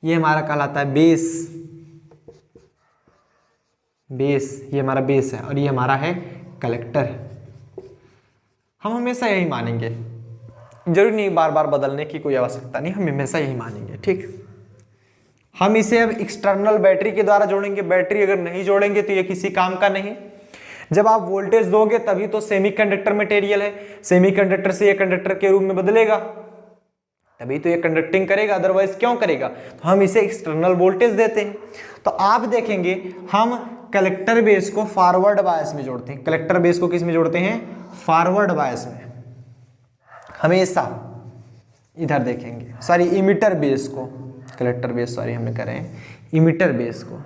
ये हमारा कहलाता है बेस, ये हमारा बेस है, और ये हमारा है कलेक्टर। हम हमेशा यही मानेंगे, जरूरी नहीं बार बार बदलने की कोई आवश्यकता नहीं, हम हमेशा यही मानेंगे। ठीक, हम इसे अब एक्सटर्नल बैटरी के द्वारा जोड़ेंगे। बैटरी अगर नहीं जोड़ेंगे तो ये किसी काम का नहीं। जब आप वोल्टेज दोगे तभी तो सेमीकंडक्टर मटेरियल है, सेमीकंडक्टर से ये कंडक्टर के रूप में बदलेगा, तभी तो ये कंडक्टिंग करेगा, अदरवाइज क्यों करेगा? तो हम इसे एक्सटर्नल वोल्टेज देते हैं। तो आप देखेंगे हम कलेक्टर बेस को फॉरवर्ड बायस में जोड़ते हैं। कलेक्टर बेस को किस में जोड़ते हैं? फॉरवर्ड बायस में, हमेशा। इधर देखेंगे, सॉरी इमीटर बेस को, कलेक्टर बेस सॉरी हमने करें इमीटर बेस को,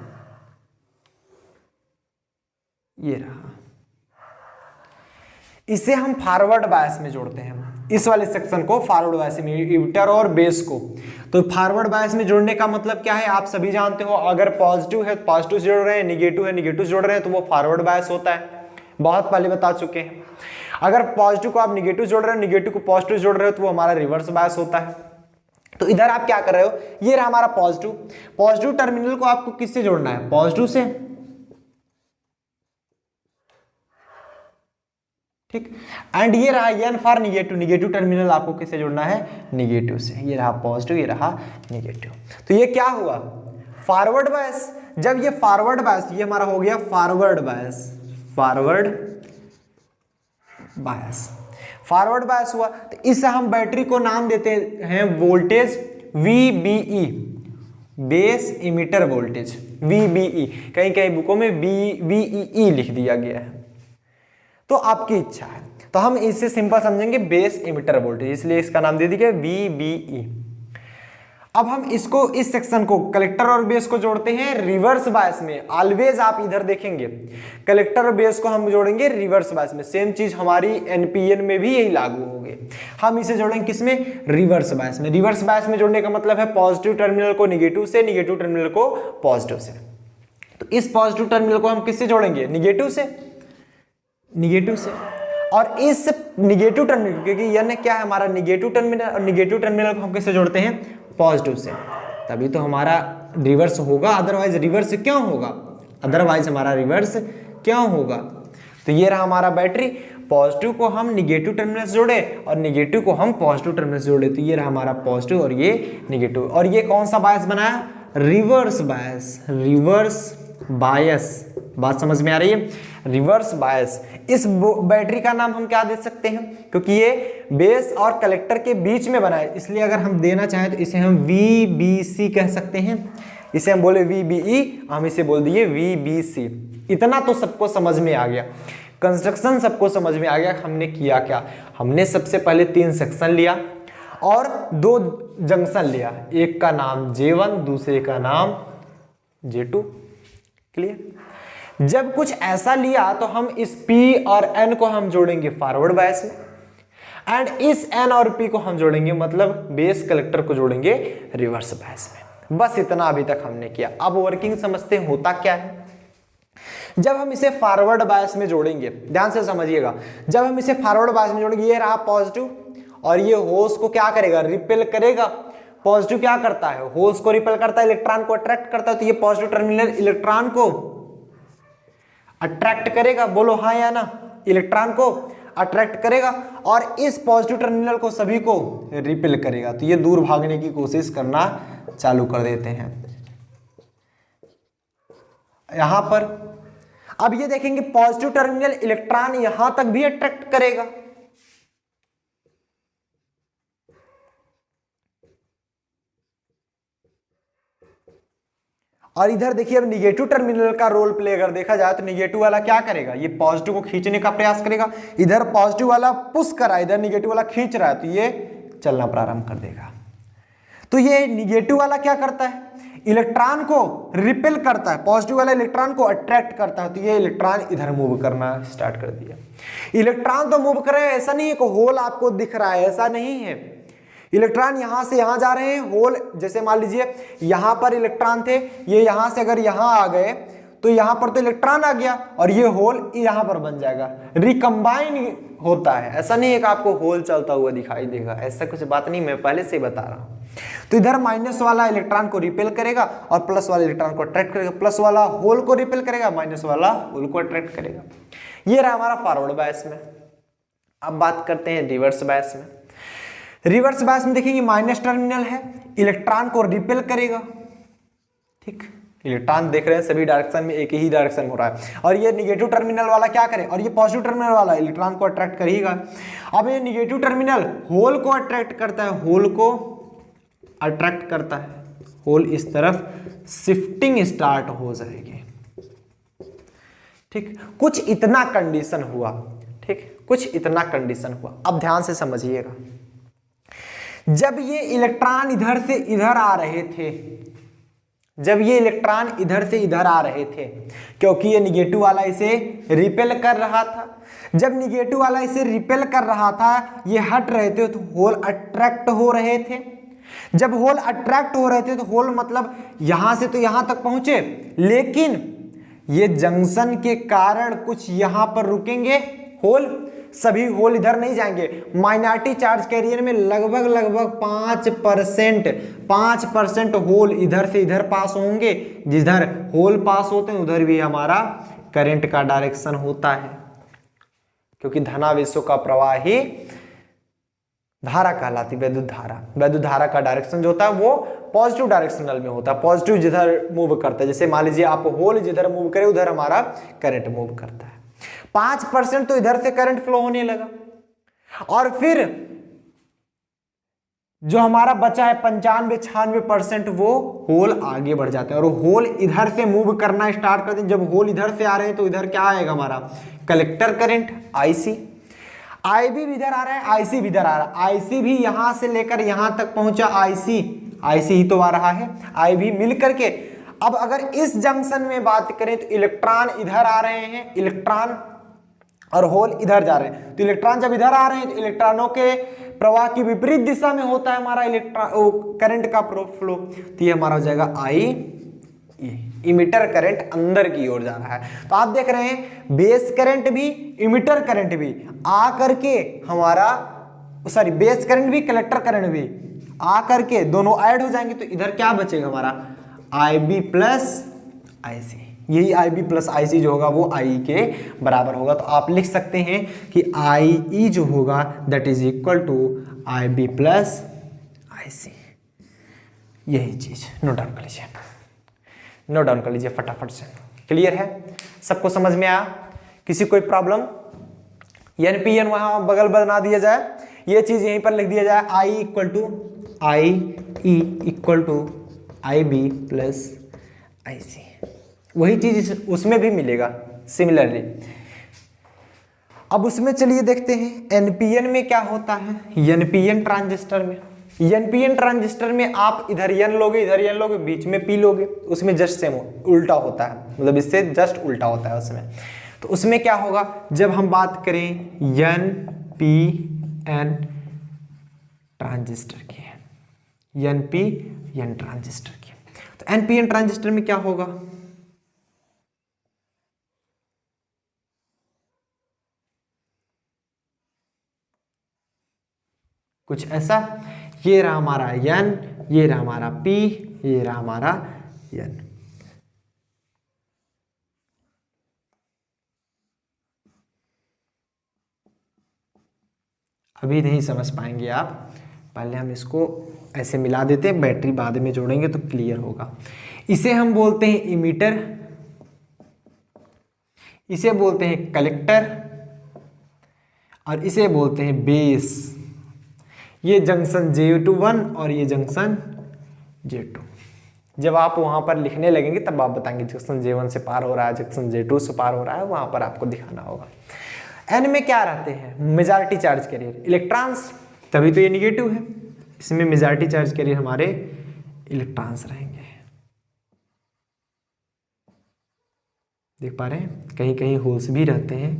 ये रहा, इसे हम फॉरवर्ड बायस में जोड़ते हैं। इस वाले सेक्शन को फॉरवर्ड बायस में, इमिटर और बेस को। तो फॉरवर्ड बायस में जोड़ने का मतलब क्या है, आप सभी जानते हो, अगर पॉजिटिव है पॉजिटिव से जोड़ रहे हैं, निगेटिव है निगेटिव से जोड़ रहे हैं, तो वो फॉरवर्ड बायस होता है, बहुत पहले बता चुके हैं। अगर पॉजिटिव को आप निगेटिव जोड़ रहे हो, निगेटिव को पॉजिटिव जोड़ रहे हो, तो वो हमारा रिवर्स बायस होता है। तो इधर आप क्या कर रहे हो, ये रहा हमारा पॉजिटिव, पॉजिटिव टर्मिनल को आपको किससे जोड़ना है, पॉजिटिव से, ठीक। एंड ये रहा N for negative, negative terminal आपको किससे जोड़ना है, निगेटिव से। ये रहा पॉजिटिव, ये रहा निगेटिव। तो ये क्या हुआ, फॉरवर्ड बायस। जब ये फॉरवर्ड बायस, ये हमारा हो गया forward bias, forward bias, forward bias हुआ। तो इस हम बैटरी को नाम देते हैं voltage VBE, base emitter voltage, VBE। कहीं कहीं बुकों में VEE लिख दिया गया है, तो आपकी इच्छा है। तो हम इसे सिंपल समझेंगे बेस इमिटर वोल्टेज, इसलिए इसका नाम दे दिया VBE। अब हम इसको, इस सेक्शन को, कलेक्टर और बेस को जोड़ते हैं रिवर्स बायस में। ऑलवेज आप इधर देखेंगे कलेक्टर और बेस को हम जोड़ेंगे रिवर्स बायस में। सेम चीज हमारी NPN में भी यही लागू होगी। हम इसे जोड़ेंगे किसमें, रिवर्स बायस में। रिवर्स बायस में जोड़ने का मतलब है पॉजिटिव टर्मिनल को निगेटिव से, निगेटिव टर्मिनल को पॉजिटिव से। तो इस पॉजिटिव टर्मिनल को हम किससे जोड़ेंगे, निगेटिव से, निगेटिव से। और इस निगेटिव टर्मिनल, क्योंकि यह क्या है हमारा निगेटिव टर्मिनल, और निगेटिव टर्मिनल को हम किससे जोड़ते हैं, पॉजिटिव से, तभी तो हमारा रिवर्स होगा। अदरवाइज रिवर्स क्यों होगा, अदरवाइज हमारा रिवर्स क्यों होगा। तो ये रहा हमारा बैटरी, पॉजिटिव को हम निगेटिव टर्मिनल से जोड़े और निगेटिव को हम पॉजिटिव टर्मिनल से जोड़े। तो ये रहा हमारा पॉजिटिव और ये निगेटिव। और ये कौन सा बायस बनाया, रिवर्स बायस, रिवर्स बायस। बात समझ में आ रही है, रिवर्स बायस। इस बैटरी का नाम हम क्या दे सकते हैं, क्योंकि ये बेस और कलेक्टर के बीच में बना है, इसलिए अगर हम देना चाहें तो इसे हम VBC कह सकते हैं। इसे हम बोले VBE, हम इसे बोल दिए VBC। इतना तो सबको समझ में आ गया, कंस्ट्रक्शन सबको समझ में आ गया। हमने किया क्या, हमने सबसे पहले 3 सेक्शन लिया और 2 जंक्शन लिया, एक का नाम J1, दूसरे का नाम J2। क्लियर। जब कुछ ऐसा लिया तो हम इस P और N को हम जोड़ेंगे फॉरवर्ड बायस में, एंड इस N और P को हम जोड़ेंगे, मतलब बेस कलेक्टर को जोड़ेंगे रिवर्स बायस में। बस इतना अभी तक हमने किया। अब वर्किंग समझते हैं होता क्या है। जब हम इसे फॉरवर्ड बायस में जोड़ेंगे, ध्यान से समझिएगा, जब हम इसे फॉरवर्ड बायस में जोड़ेंगे, ये रहा पॉजिटिव और ये होल्स को क्या करेगा, रिपेल करेगा। पॉजिटिव क्या करता है, होल्स को रिपेल करता है, इलेक्ट्रॉन को अट्रैक्ट करता है। तो ये पॉजिटिव टर्मिनल इलेक्ट्रॉन को अट्रैक्ट करेगा, बोलो हाँ या ना, इलेक्ट्रॉन को अट्रैक्ट करेगा और इस पॉजिटिव टर्मिनल को सभी को रिपेल करेगा। तो ये दूर भागने की कोशिश करना चालू कर देते हैं। यहां पर अब ये देखेंगे पॉजिटिव टर्मिनल इलेक्ट्रॉन यहां तक भी अट्रैक्ट करेगा, और इधर देखिए अब निगेटिव टर्मिनल का रोल प्ले अगर देखा जाए तो निगेटिव वाला क्या करेगा, ये पॉजिटिव को खींचने का प्रयास करेगा। इधर पॉजिटिव वाला पुश कर रहा है, इधर निगेटिव वाला खींच रहा है, तो ये चलना प्रारंभ कर देगा। तो ये निगेटिव वाला क्या करता है, इलेक्ट्रॉन को रिपेल करता है, पॉजिटिव वाला इलेक्ट्रॉन को अट्रैक्ट करता है। तो ये इलेक्ट्रॉन इधर मूव करना स्टार्ट कर दिया। इलेक्ट्रॉन तो मूव कर रहे हैं, ऐसा नहीं है कि होल आपको दिख रहा है, ऐसा नहीं है। इलेक्ट्रॉन यहां से यहां जा रहे हैं, होल जैसे मान लीजिए यहां पर इलेक्ट्रॉन थे, ये यहां से अगर यहां आ गए तो यहां पर तो इलेक्ट्रॉन आ गया और ये होल यहां पर बन जाएगा, रिकम्बाइन होता है। ऐसा नहीं है कि आपको होल चलता हुआ दिखाई देगा, ऐसा कुछ बात नहीं, मैं पहले से ही बता रहा हूं। तो इधर माइनस वाला इलेक्ट्रॉन को रिपेल करेगा और प्लस वाला इलेक्ट्रॉन को अट्रैक्ट करेगा, प्लस वाला होल को रिपेल करेगा, माइनस वाला होल को अट्रैक्ट करेगा। ये रहा हमारा फॉरवर्ड बायस में। अब बात करते हैं रिवर्स बायस में। रिवर्स बायस में देखेंगे माइनस टर्मिनल है, इलेक्ट्रॉन को रिपेल करेगा, ठीक। इलेक्ट्रॉन देख रहे हैं सभी डायरेक्शन में एक ही डायरेक्शन हो रहा है, और ये निगेटिव टर्मिनल वाला क्या करे, और ये पॉजिटिव टर्मिनल वाला इलेक्ट्रॉन को अट्रैक्ट करेगा। अब ये निगेटिव टर्मिनल होल को अट्रैक्ट करता है, होल को अट्रैक्ट करता है, होल इस तरफ शिफ्टिंग स्टार्ट हो जाएगी, ठीक। कुछ इतना कंडीशन हुआ, ठीक, कुछ इतना कंडीशन हुआ। अब ध्यान से समझिएगा, जब ये इलेक्ट्रॉन इधर से इधर आ रहे थे, जब ये इलेक्ट्रॉन इधर से इधर आ रहे थे, क्योंकि ये निगेटिव वाला इसे रिपेल कर रहा था। जब निगेटिव वाला इसे रिपेल कर रहा था, ये हट रहे थे तो होल अट्रैक्ट हो रहे थे। जब होल अट्रैक्ट हो रहे थे तो होल मतलब यहां से तो यहां तक पहुंचे, लेकिन ये जंक्शन के कारण कुछ यहां पर रुकेंगे होल, सभी होल इधर नहीं जाएंगे। माइनॉरिटी चार्ज कैरियर में लगभग 5% होल इधर से इधर पास होंगे। जिधर होल पास होते हैं उधर भी हमारा करंट का डायरेक्शन होता है, क्योंकि धनावेशों का प्रवाह ही धारा कहलाती, वैद्युत धारा। वैद्युत धारा का डायरेक्शन जो होता है वो पॉजिटिव डायरेक्शनल में होता है, पॉजिटिव जिधर मूव करता है। जैसे मान लीजिए आप होल जिधर मूव करे उधर हमारा करंट मूव करता है। 5% तो इधर से करंट फ्लो होने लगा, और फिर जो हमारा बचा है 95-96% वो होल आगे बढ़ जाते हैं और होल इधर से मूव करना स्टार्ट करते हैं। जब होल इधर से आ रहे हैं तो इधर क्या आएगा हमारा कलेक्टर करंट IC, IB भी इधर आ रहा है, IC भी इधर आ रहा है। IC भी यहां से लेकर यहां तक पहुंचा, IC ही तो आ रहा है, IB मिल करके। अब अगर इस जंक्शन में बात करें तो इलेक्ट्रॉन इधर आ रहे हैं, इलेक्ट्रॉन और होल इधर जा रहे हैं। तो इलेक्ट्रॉन जब इधर आ रहे हैं तो इलेक्ट्रॉनों के प्रवाह की विपरीत दिशा में होता है हमारा इलेक्ट्रॉन करंट का फ्लो। तो ये हमारा हो जाएगा I, इमिटर करंट अंदर की ओर जा रहा है। तो आप देख रहे हैं बेस करंट भी इमिटर करंट भी आ करके हमारा, सॉरी बेस करंट भी कलेक्टर करंट भी आ करके दोनों ऐड हो जाएंगे। तो इधर क्या बचेगा हमारा IB प्लस IC। यही IB प्लस IC जो होगा वो IE के बराबर होगा। तो आप लिख सकते हैं कि IE जो होगा that is equal to IB plus IC। यही चीज नोट डाउन कर लीजिए, नोट डाउन कर लीजिए फटाफट से। क्लियर है, सबको समझ में आया? किसी कोई प्रॉब्लम? NPN वहां बगल बना दिया जाए, ये चीज यहीं पर लिख दिया जाए I equal to IE equal to IB plus IC। वही चीज उसमें भी मिलेगा सिमिलरली। अब उसमें चलिए देखते हैं NPN में क्या होता है। NPN ट्रांजिस्टर में, NPN ट्रांजिस्टर में आप इधर N लोगे, इधर N लोगे, बीच में P लोगे। उसमें जस्ट सेम उल्टा होता है, मतलब इससे जस्ट उल्टा होता है उसमें। तो उसमें क्या होगा जब हम बात करें NPN ट्रांजिस्टर की, NPN ट्रांजिस्टर की, तो NPN ट्रांजिस्टर में क्या होगा, कुछ ऐसा। ये रहा हमारा N, ये रहा हमारा P, ये रहा हमारा N। अभी नहीं समझ पाएंगे आप, पहले हम इसको ऐसे मिला देते हैं, बैटरी बाद में जोड़ेंगे तो क्लियर होगा। इसे हम बोलते हैं इमीटर, इसे बोलते हैं कलेक्टर, और इसे बोलते हैं बेस। ये जंक्शन J1 और ये जंक्शन J2। जब आप वहां पर लिखने लगेंगे तब आप बताएंगे जंक्शन J1 से पार हो रहा है, जंक्शन J2 से पार हो रहा है, वहां पर आपको दिखाना होगा। N में क्या रहते हैं, मेजॉरिटी चार्ज कैरियर इलेक्ट्रॉन्स, तभी तो ये निगेटिव है। इसमें मेजॉरिटी चार्ज कैरियर हमारे इलेक्ट्रॉन्स रहेंगे। देख पा रहे हैं कहीं कहीं होल्स भी रहते हैं,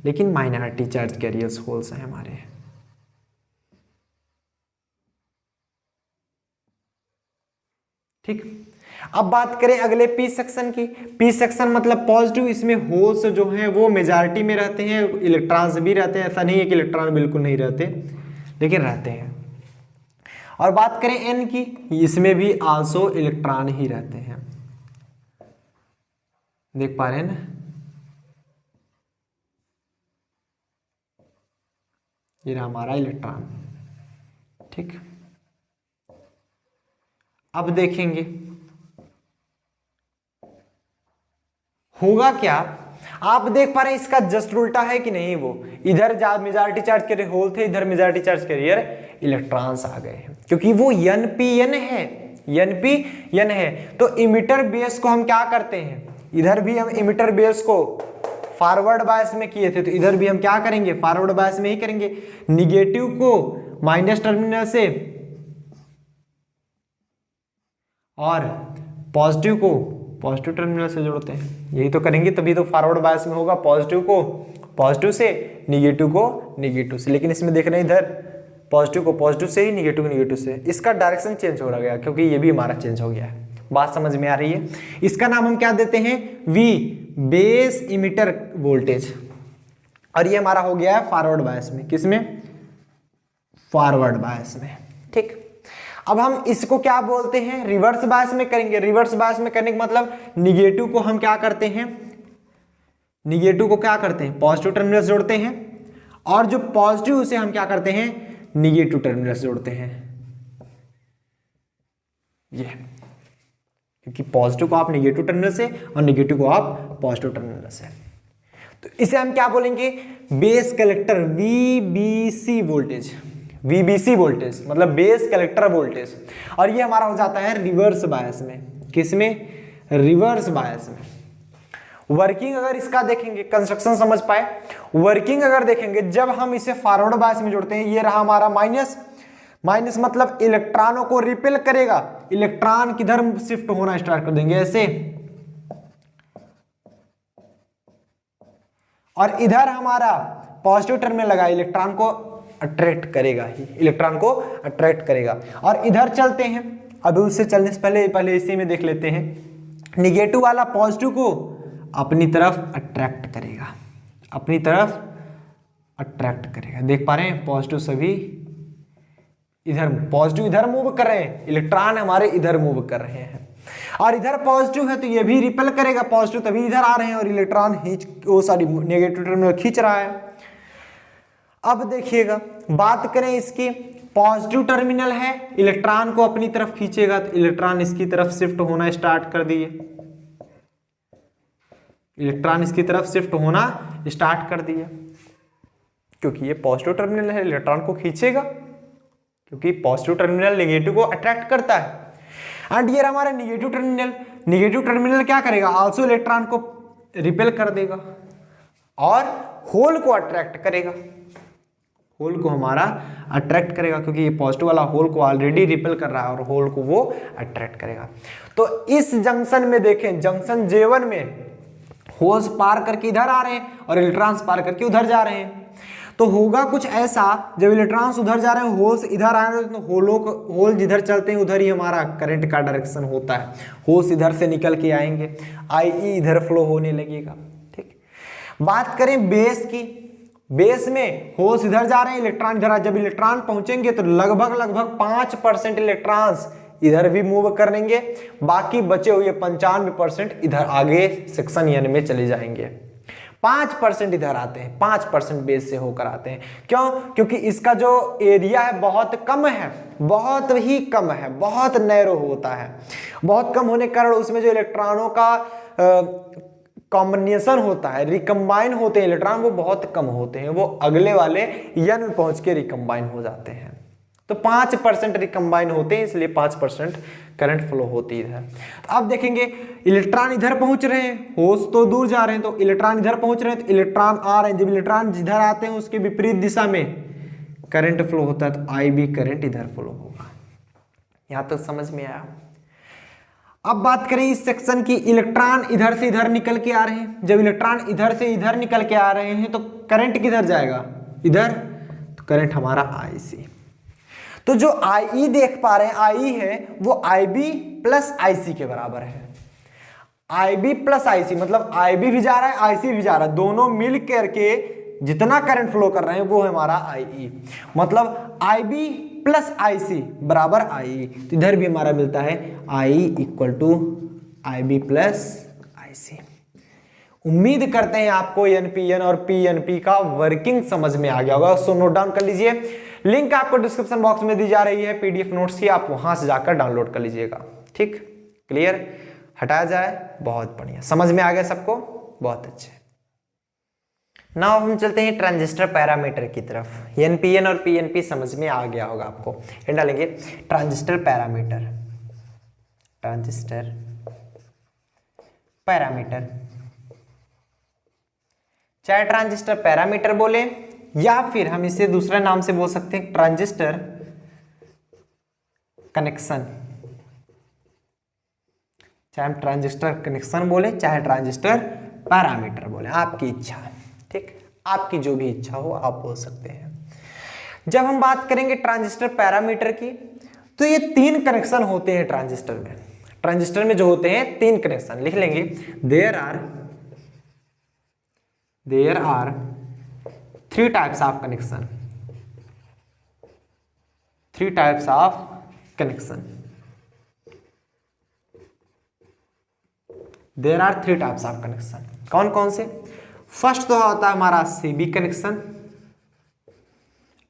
लेकिन माइनॉरिटी चार्ज कैरियर्स होल्स हैं हमारे। ठीक, अब बात करें अगले पी सेक्शन की। पी सेक्शन मतलब पॉजिटिव, इसमें होल्स जो हैं वो मेजॉरिटी में रहते हैं, इलेक्ट्रॉन्स भी रहते हैं। ऐसा नहीं है कि इलेक्ट्रॉन बिल्कुल नहीं रहते, लेकिन रहते हैं। और बात करें एन की, इसमें भी आल्सो इलेक्ट्रॉन ही रहते हैं। देख पा रहे हैं ना, ये रहा हमारा इलेक्ट्रॉन। ठीक, अब देखेंगे होगा क्या। आप देख पा रहे हैं इसका जस्ट उल्टा है कि नहीं, वो इधर मेजॉरिटी चार्ज कैरियर होल थे, इधर मेजॉरिटी चार्ज कैरियर इलेक्ट्रॉन्स आ गए हैं, क्योंकि वो NPN है, NPN है। तो इमिटर बेस को हम क्या करते हैं, इधर भी हम इमिटर बेस को फॉरवर्ड बायस में किए थे, तो इधर भी हम क्या करेंगे, फॉरवर्ड बायस में ही करेंगे। निगेटिव को माइनस टर्मिनल से और पॉजिटिव को पॉजिटिव टर्मिनल से जोड़ते हैं, यही तो करेंगे, तभी तो फॉरवर्ड बायस में होगा, पॉजिटिव को पॉजिटिव से, निगेटिव को निगेटिव से। लेकिन इसमें देख रहे हैं इधर पॉजिटिव को पॉजिटिव से ही, निगेटिव को निगेटिव से, इसका डायरेक्शन चेंज हो गया क्योंकि ये भी हमारा चेंज हो गया है। बात समझ में आ रही है? इसका नाम हम क्या देते हैं? V, बेस इमिटर वोल्टेज, और ये हमारा हो गया है फॉरवर्ड बायस में। किसमें? फॉरवर्ड बायस में। ठीक, अब हम इसको क्या बोलते हैं? रिवर्स बायस में करेंगे। रिवर्स बायस में करने का मतलब निगेटिव को हम क्या करते हैं? निगेटिव को क्या करते हैं? पॉजिटिव टर्मिनल से जोड़ते हैं, और जो पॉजिटिव उसे हम क्या करते हैं? निगेटिव टर्मिनल से जोड़ते हैं। ये क्योंकि पॉजिटिव को आप निगेटिव टर्मिनल से और निगेटिव को आप पॉजिटिव टर्मिनल से, तो इसे हम क्या बोलेंगे? Base collector VBC voltage. VBC voltage मतलब बेस कलेक्टर वोल्टेज, और ये हमारा हो जाता है रिवर्स बायस में। किसमें? रिवर्स बायस में। वर्किंग अगर इसका देखेंगे, कंस्ट्रक्शन समझ पाए, वर्किंग अगर देखेंगे जब हम इसे फॉरवर्ड बायस में जोड़ते हैं, ये रहा हमारा माइनस, माइनस मतलब इलेक्ट्रॉनों को रिपेल करेगा, इलेक्ट्रॉन किधर शिफ्ट होना स्टार्ट कर देंगे ऐसे, और इधर हमारा पॉजिटिव टर्मिनल लगा, इलेक्ट्रॉन को अट्रैक्ट करेगा ही, इलेक्ट्रॉन को अट्रैक्ट करेगा। और इधर चलते हैं, अभी उससे चलने से पहले इसी में देख लेते हैं, निगेटिव वाला पॉजिटिव को अपनी तरफ अट्रैक्ट करेगा, अपनी तरफ अट्रैक्ट करेगा। देख पा रहे हैं? पॉजिटिव सभी इधर, पॉजिटिव इधर मूव कर रहे हैं, इलेक्ट्रॉन हमारे इधर मूव कर रहे हैं, और इधर पॉजिटिव है तो ये भी रिपेल करेगा, पॉजिटिव तभी इधर आ रहे हैं, और इलेक्ट्रॉन नेगेटिव टर्मिनल खींच रहा है। अब देखिएगा, बात करें इसकी, पॉजिटिव टर्मिनल है, इलेक्ट्रॉन को अपनी तरफ खींचेगा तो इलेक्ट्रॉन इसकी तरफ शिफ्ट होना स्टार्ट कर दिए, इलेक्ट्रॉन इसकी तरफ शिफ्ट होना स्टार्ट कर दिया, क्योंकि ये पॉजिटिव टर्मिनल है, इलेक्ट्रॉन को खींचेगा, क्योंकि पॉजिटिव टर्मिनल नेगेटिव को अट्रैक्ट करता है। एंड ये हमारा निगेटिव टर्मिनल, निगेटिव टर्मिनल क्या करेगा? आल्सो इलेक्ट्रॉन को रिपेल कर देगा और होल को अट्रैक्ट करेगा, होल को हमारा अट्रैक्ट करेगा, क्योंकि ये पॉजिटिव वाला होल को ऑलरेडी रिपेल कर रहा है और होल को वो अट्रैक्ट करेगा। तो इस जंक्शन में देखें, जंक्शन J1 में होल्स पार करके इधर आ रहे हैं और इलेक्ट्रॉन्स पार करके उधर जा रहे हैं, तो होगा कुछ ऐसा, जब इलेक्ट्रॉन्स उधर जा रहे हैं, होल्स इधर आ रहे हैं, तो होल जिधर चलते हैं उधर ही हमारा करंट का डायरेक्शन होता है, होल्स इधर से निकल के आएंगे, IE इधर फ्लो होने लगेगा। ठीक, बात करें बेस की, बेस में होल्स इधर जा रहे हैं, इलेक्ट्रॉन इधर, जब इलेक्ट्रॉन पहुंचेंगे तो लगभग 5% इलेक्ट्रॉन्स इधर भी मूव करेंगे, बाकी बचे हुए 95% इधर आगे सेक्शन N में चले जाएंगे। 5% इधर आते हैं, 5% बेस से होकर आते हैं। क्यों? क्योंकि इसका जो एरिया है बहुत कम है, बहुत ही कम है, बहुत नैरो होता है, बहुत कम होने के कारण उसमें जो इलेक्ट्रॉनों का कॉम्बिनेशन होता है, रिकम्बाइन होते हैं इलेक्ट्रॉन, वो बहुत कम होते हैं, वो अगले वाले N में पहुंच के रिकम्बाइन हो जाते हैं। तो 5% रिकम्बाइन होते हैं, इसलिए 5% करंट फ्लो होती है इधर। तो अब देखेंगे इलेक्ट्रॉन इधर पहुंच रहे हैं, होल्स तो दूर जा रहे हैं, तो इलेक्ट्रॉन इधर पहुंच रहे हैं, तो इलेक्ट्रॉन आ रहे हैं, जब इलेक्ट्रॉन जिधर आते हैं उसके विपरीत दिशा में करंट फ्लो होता है, तो IB करंट इधर फ्लो होगा। यहां तक समझ में आया? अब बात करें इस सेक्शन की, इलेक्ट्रॉन इधर से इधर निकल के आ रहे हैं, जब इलेक्ट्रॉन इधर से इधर निकल के आ रहे हैं तो करंट किधर जाएगा? इधर, तो करंट हमारा IC। तो जो IE देख पा रहे हैं, IE है वो IB प्लस IC के बराबर है। IB प्लस IC मतलब IB भी जा रहा है, IC भी जा रहा है, दोनों मिल करके जितना करंट फ्लो कर रहे हैं वो है हमारा IE, मतलब IB प्लस IC बराबर IE। तो इधर भी हमारा मिलता है IE equal to IB plus IC। उम्मीद करते हैं आपको NPN और PNP का वर्किंग समझ में आ गया होगा, सो नोट डाउन कर लीजिए। लिंक आपको डिस्क्रिप्शन बॉक्स में दी जा रही है PDF नोट्स की, आप वहां से जाकर डाउनलोड कर लीजिएगा। ठीक, क्लियर? हटाया जाए, बहुत बढ़िया, समझ में आ गया सबको, बहुत अच्छे। नाउ हम चलते हैं ट्रांजिस्टर पैरामीटर की तरफ। NPN और PNP समझ में आ गया होगा आपको, ये डालेंगे ट्रांजिस्टर पैरामीटर, ट्रांजिस्टर पैरामीटर, चाहे ट्रांजिस्टर पैरामीटर बोले या फिर हम इसे दूसरे नाम से बोल सकते हैं ट्रांजिस्टर कनेक्शन। चाहे हम ट्रांजिस्टर कनेक्शन बोले चाहे ट्रांजिस्टर पैरामीटर बोले, आपकी इच्छा, ठीक, आपकी जो भी इच्छा हो आप बोल सकते हैं। जब हम बात करेंगे ट्रांजिस्टर पैरामीटर की, तो ये 3 कनेक्शन होते हैं ट्रांजिस्टर में। ट्रांजिस्टर में जो होते हैं 3 कनेक्शन लिख लेंगे, there are 3 types of connection, 3 types of connection, there are 3 types of connection. कौन कौन से? फर्स्ट तो होता है हमारा सीबी कनेक्शन,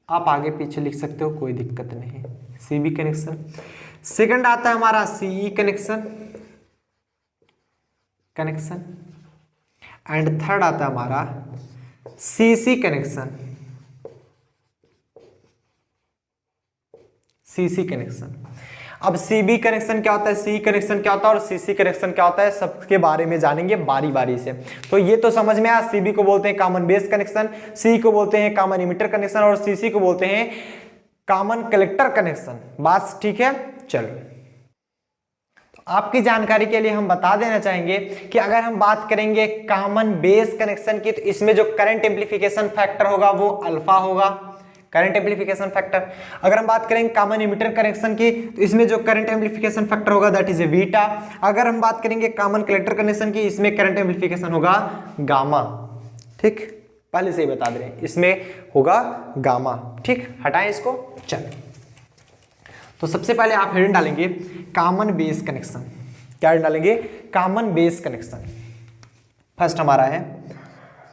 आप आगे पीछे लिख सकते हो, कोई दिक्कत नहीं, सीबी कनेक्शन। सेकंड आता है हमारा सीई कनेक्शन एंड थर्ड आता है हमारा सीसी कनेक्शन, सीसी कनेक्शन। अब सीबी कनेक्शन क्या होता है, सी कनेक्शन क्या होता है और सीसी कनेक्शन क्या होता है, सबके बारे में जानेंगे बारी बारी से। तो ये तो समझ में आया, सीबी को बोलते हैं कॉमन बेस कनेक्शन, सी को बोलते हैं कॉमन इमिटर कनेक्शन और सीसी को बोलते हैं कॉमन कलेक्टर कनेक्शन। बात ठीक है? चलो, तो आपकी जानकारी के लिए हम बता देना चाहेंगे कि अगर हम बात करेंगे कॉमन बेस कनेक्शन की, तो इसमें जो करंट एम्प्लीफिकेशन फैक्टर होगा वो अल्फा होगा, करंट एम्प्लीफिकेशन फैक्टर। अगर हम बात करेंगे कॉमन इमिटर कनेक्शन की, तो इसमें जो करंट एम्प्लीफिकेशन फैक्टर होगा दैट इज ए बीटा। अगर हम बात करेंगे कॉमन कलेक्टर कनेक्शन की, इसमें करंट एम्प्लीफिकेशन होगा गामा। ठीक, पहले से ही बता दे रहे हैं, इसमें होगा गामा। ठीक, हटाएं इसको। चल, तो सबसे पहले आप हेडिंग डालेंगे कॉमन बेस कनेक्शन। क्या हेडिंग डालेंगे? Common base connection. फर्स्ट हमारा है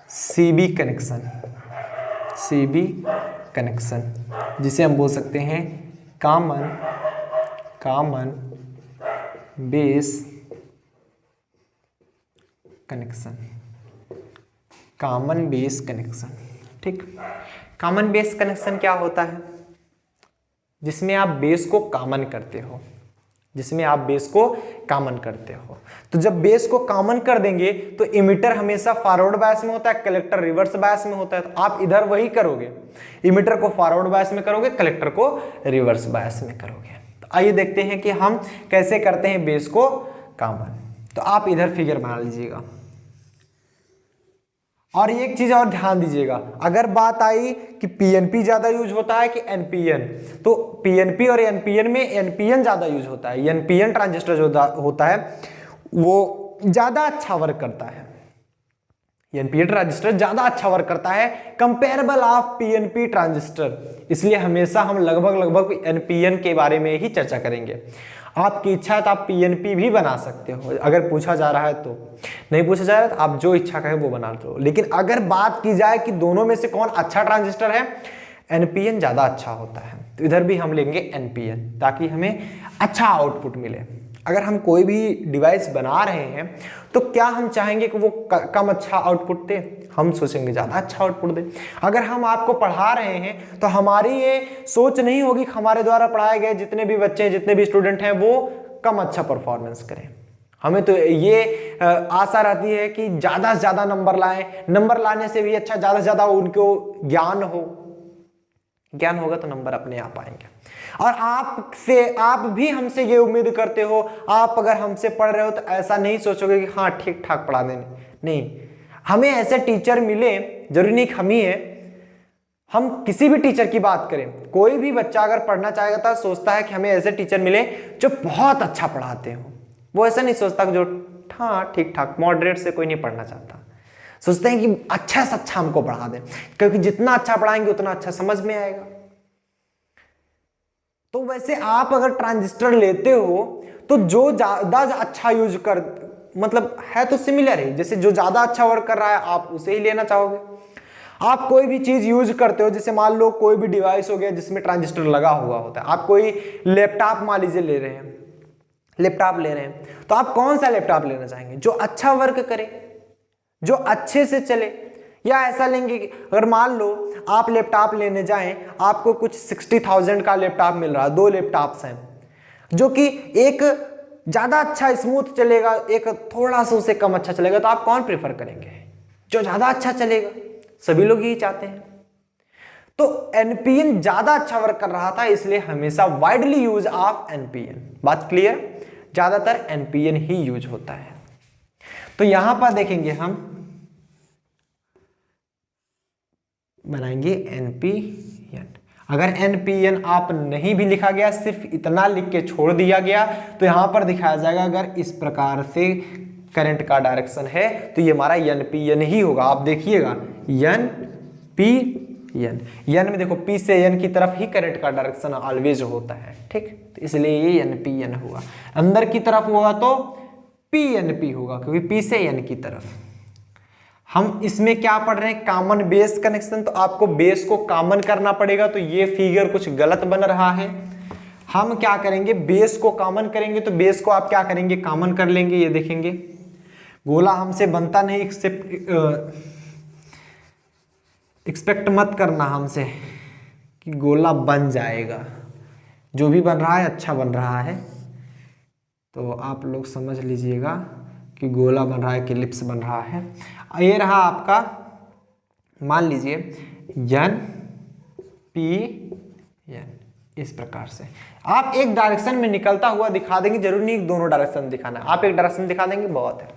सीबी कनेक्शन, सीबी कनेक्शन, जिसे हम बोल सकते हैं common base connection, common base connection. ठीक, कॉमन बेस कनेक्शन क्या होता है? जिसमें आप बेस को कॉमन करते हो, जिसमें आप बेस को कॉमन करते हो। तो जब बेस को कॉमन कर देंगे तो इमिटर हमेशा फॉरवर्ड बायस में होता है, कलेक्टर रिवर्स बायस में होता है। तो आप इधर वही करोगे, इमिटर को फॉरवर्ड बायस में करोगे, कलेक्टर को रिवर्स बायस में करोगे। तो आइए देखते हैं कि हम कैसे करते हैं बेस को कॉमन। तो आप इधर फिगर बना लीजिएगा। और एक चीज और ध्यान दीजिएगा, अगर बात आई कि पीएनपी ज्यादा यूज होता है कि एनपीएन, तो पीएनपी और एनपीएन में एनपीएन ज्यादा यूज होता है। एनपीएन ट्रांजिस्टर जो होता है वो ज्यादा अच्छा वर्क करता है, एनपीएन ट्रांजिस्टर ज्यादा अच्छा वर्क करता है कंपेरेबल ऑफ पीएनपी ट्रांजिस्टर। इसलिए हमेशा हम लगभग एनपीएन के बारे में ही चर्चा करेंगे। आपकी इच्छा है तो आप पीएनपी भी बना सकते हो, अगर पूछा जा रहा है तो। नहीं पूछा जा रहा है तो आप जो इच्छा कहे वो बना लो। लेकिन अगर बात की जाए कि दोनों में से कौन अच्छा ट्रांजिस्टर है, एनपीएन ज्यादा अच्छा होता है। तो इधर भी हम लेंगे एनपीएन ताकि हमें अच्छा आउटपुट मिले। अगर हम कोई भी डिवाइस बना रहे हैं तो क्या हम चाहेंगे कि वो कम अच्छा आउटपुट दे? हम सोचेंगे ज़्यादा अच्छा आउटपुट दे। अगर हम आपको पढ़ा रहे हैं तो हमारी ये सोच नहीं होगी कि हमारे द्वारा पढ़ाए गए जितने भी बच्चे हैं, जितने भी स्टूडेंट हैं, वो कम अच्छा परफॉर्मेंस करें। हमें तो ये आशा रहती है कि ज़्यादा से ज़्यादा नंबर लाएं। नंबर लाने से भी अच्छा ज़्यादा से ज़्यादा उनको ज्ञान हो, ज्ञान होगा तो नंबर अपने आप आएंगे। और आप भी हमसे ये उम्मीद करते हो, आप अगर हमसे पढ़ रहे हो तो ऐसा नहीं सोचोगे कि हाँ ठीक ठाक पढ़ा देंगे। नहीं, हमें ऐसे टीचर मिले, जरूरी नहीं हम ही है, हम किसी भी टीचर की बात करें, कोई भी बच्चा अगर पढ़ना चाहेगा तो सोचता है कि हमें ऐसे टीचर मिले जो बहुत अच्छा पढ़ाते हो। वो ऐसा नहीं सोचता कि जो हाँ ठीक ठाक मॉडरेट से कोई नहीं पढ़ना चाहता। सोचते हैं कि अच्छा से अच्छा हमको पढ़ा दें, क्योंकि जितना अच्छा पढ़ाएंगे उतना अच्छा समझ में आएगा। तो वैसे आप अगर ट्रांजिस्टर लेते हो तो जो ज्यादा अच्छा यूज कर, मतलब है तो सिमिलर ही, जैसे जो ज्यादा अच्छा वर्क कर रहा है आप उसे ही लेना चाहोगे। आप कोई भी चीज यूज करते हो, जैसे मान लो कोई भी डिवाइस हो गया जिसमें ट्रांजिस्टर लगा हुआ होता है। आप कोई लैपटॉप मान लीजिए ले रहे हैं, लैपटॉप ले रहे हैं, तो आप कौन सा लैपटॉप लेना चाहेंगे? जो अच्छा वर्क करे, जो अच्छे से चले, या ऐसा लेंगे कि अगर मान लो आप लैपटॉप लेने जाएं, आपको कुछ 60,000 का लैपटॉप मिल रहा है, 2 लैपटॉप्स हैं, जो कि एक ज़्यादा अच्छा स्मूथ चलेगा, एक थोड़ा सा उससे कम अच्छा चलेगा, तो आप कौन प्रेफर करेंगे? जो ज़्यादा अच्छा चलेगा। सभी लोग यही चाहते हैं। तो एनपीएन ज़्यादा अच्छा वर्क कर रहा था, इसलिए हमेशा वाइडली यूज ऑफ एनपीएन। बात क्लियर? ज़्यादातर NPN ही यूज होता है। तो यहां पर देखेंगे हम बनाएंगे NPN। अगर NPN आप नहीं भी लिखा गया, सिर्फ इतना लिख के छोड़ दिया गया, तो यहां पर दिखाया जाएगा अगर इस प्रकार से करंट का डायरेक्शन है तो ये हमारा NPN ही होगा। आप देखिएगा NPN, N में देखो P से N की तरफ ही करंट का डायरेक्शन ऑलवेज होता है, ठीक। तो इसलिए ये NPN हुआ। अंदर की तरफ होगा तो PNP होगा, क्योंकि P से N की तरफ। हम इसमें क्या पढ़ रहे हैं, कॉमन बेस कनेक्शन। तो आपको बेस को कॉमन करना पड़ेगा। तो ये फिगर कुछ गलत बन रहा है। हम क्या करेंगे, बेस को कॉमन करेंगे। तो बेस को आप क्या करेंगे, कॉमन कर लेंगे। ये देखेंगे गोला हमसे बनता नहीं, एक्सपेक्ट मत करना हमसे कि गोला बन जाएगा। जो भी बन रहा है अच्छा बन रहा है। तो आप लोग समझ लीजिएगा कि गोला बन रहा है कि एलिप्स बन रहा है। ये रहा आपका, मान लीजिए NPN इस प्रकार से। आप एक डायरेक्शन में निकलता हुआ दिखा देंगे, जरूरी नहीं दोनों डायरेक्शन दिखाना, आप एक डायरेक्शन दिखा देंगे बहुत है।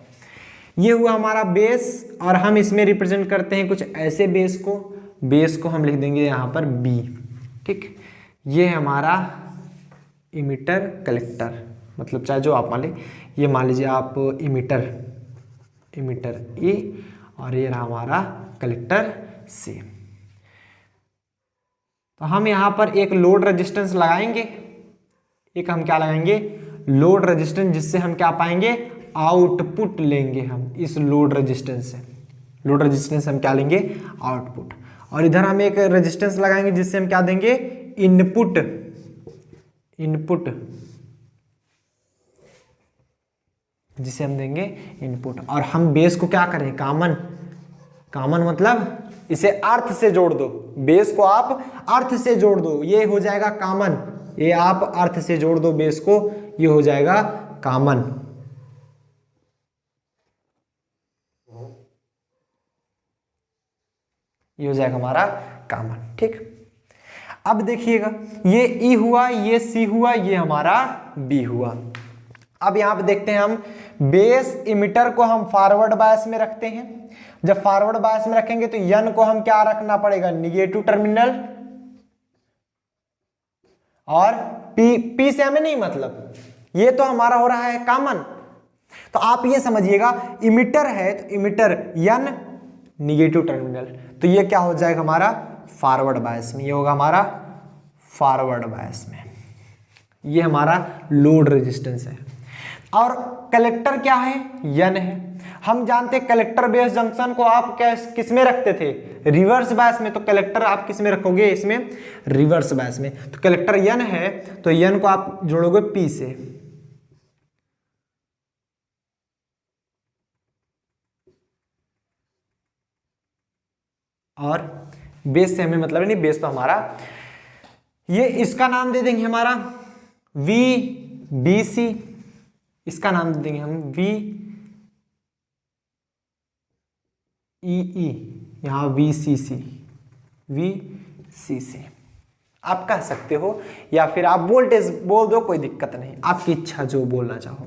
ये हुआ हमारा बेस, और हम इसमें रिप्रेजेंट करते हैं कुछ ऐसे बेस को। बेस को हम लिख देंगे यहाँ पर B, ठीक। ये है हमारा इमिटर कलेक्टर, मतलब चाहे जो आप मान लीजिए, ये मान लीजिए आप इमिटर E, और ये रहा हमारा कलेक्टर C। तो हम यहाँ पर एक लोड रेजिस्टेंस लगाएंगे। एक हम क्या लगाएंगे, लोड रेजिस्टेंस, जिससे हम क्या पाएंगे, आउटपुट लेंगे हम इस लोड रेजिस्टेंस से। लोड रेजिस्टेंस हम क्या लेंगे, आउटपुट। और इधर हम एक रेजिस्टेंस लगाएंगे जिससे हम क्या देंगे, इनपुट। जिसे हम देंगे इनपुट। और हम बेस को क्या करें, कॉमन मतलब इसे अर्थ से जोड़ दो। बेस को आप अर्थ से जोड़ दो, ये हो जाएगा कॉमन। ये आप अर्थ से जोड़ दो बेस को, ये हो जाएगा कॉमन। ये हो जाएगा हमारा कॉमन, ठीक। अब देखिएगा, ये E हुआ, ये C हुआ, ये हमारा B हुआ। अब यहां पे देखते हैं हम, बेस इमिटर को हम फॉरवर्ड बायस में रखते हैं। जब फॉरवर्ड बायस में रखेंगे तो N को हम क्या रखना पड़ेगा, निगेटिव टर्मिनल। और P से हमें नहीं मतलब, ये तो हमारा हो रहा है कॉमन। तो आप ये समझिएगा, इमिटर है तो इमिटर N निगेटिव टर्मिनल, तो ये क्या हो जाएगा हमारा फॉरवर्ड बायस में। ये होगा हमारा फॉरवर्ड बायस में। ये हमारा लोड रेजिस्टेंस है। और कलेक्टर क्या है, N है। हम जानते हैं कलेक्टर बेस जंक्शन को आप किस में रखते थे, रिवर्स बायस में। तो कलेक्टर आप किस में रखोगे, इसमें रिवर्स बायस में। तो कलेक्टर N है तो N को आप जोड़ोगे P से। और बेस से हमें मतलब नहीं, बेस तो हमारा, ये इसका नाम दे देंगे हमारा VBC। इसका नाम दे देंगे हम VEE, यहाँ VCC आप कह सकते हो, या फिर आप वोल्टेज बोल दो, कोई दिक्कत नहीं, आपकी इच्छा जो बोलना चाहो।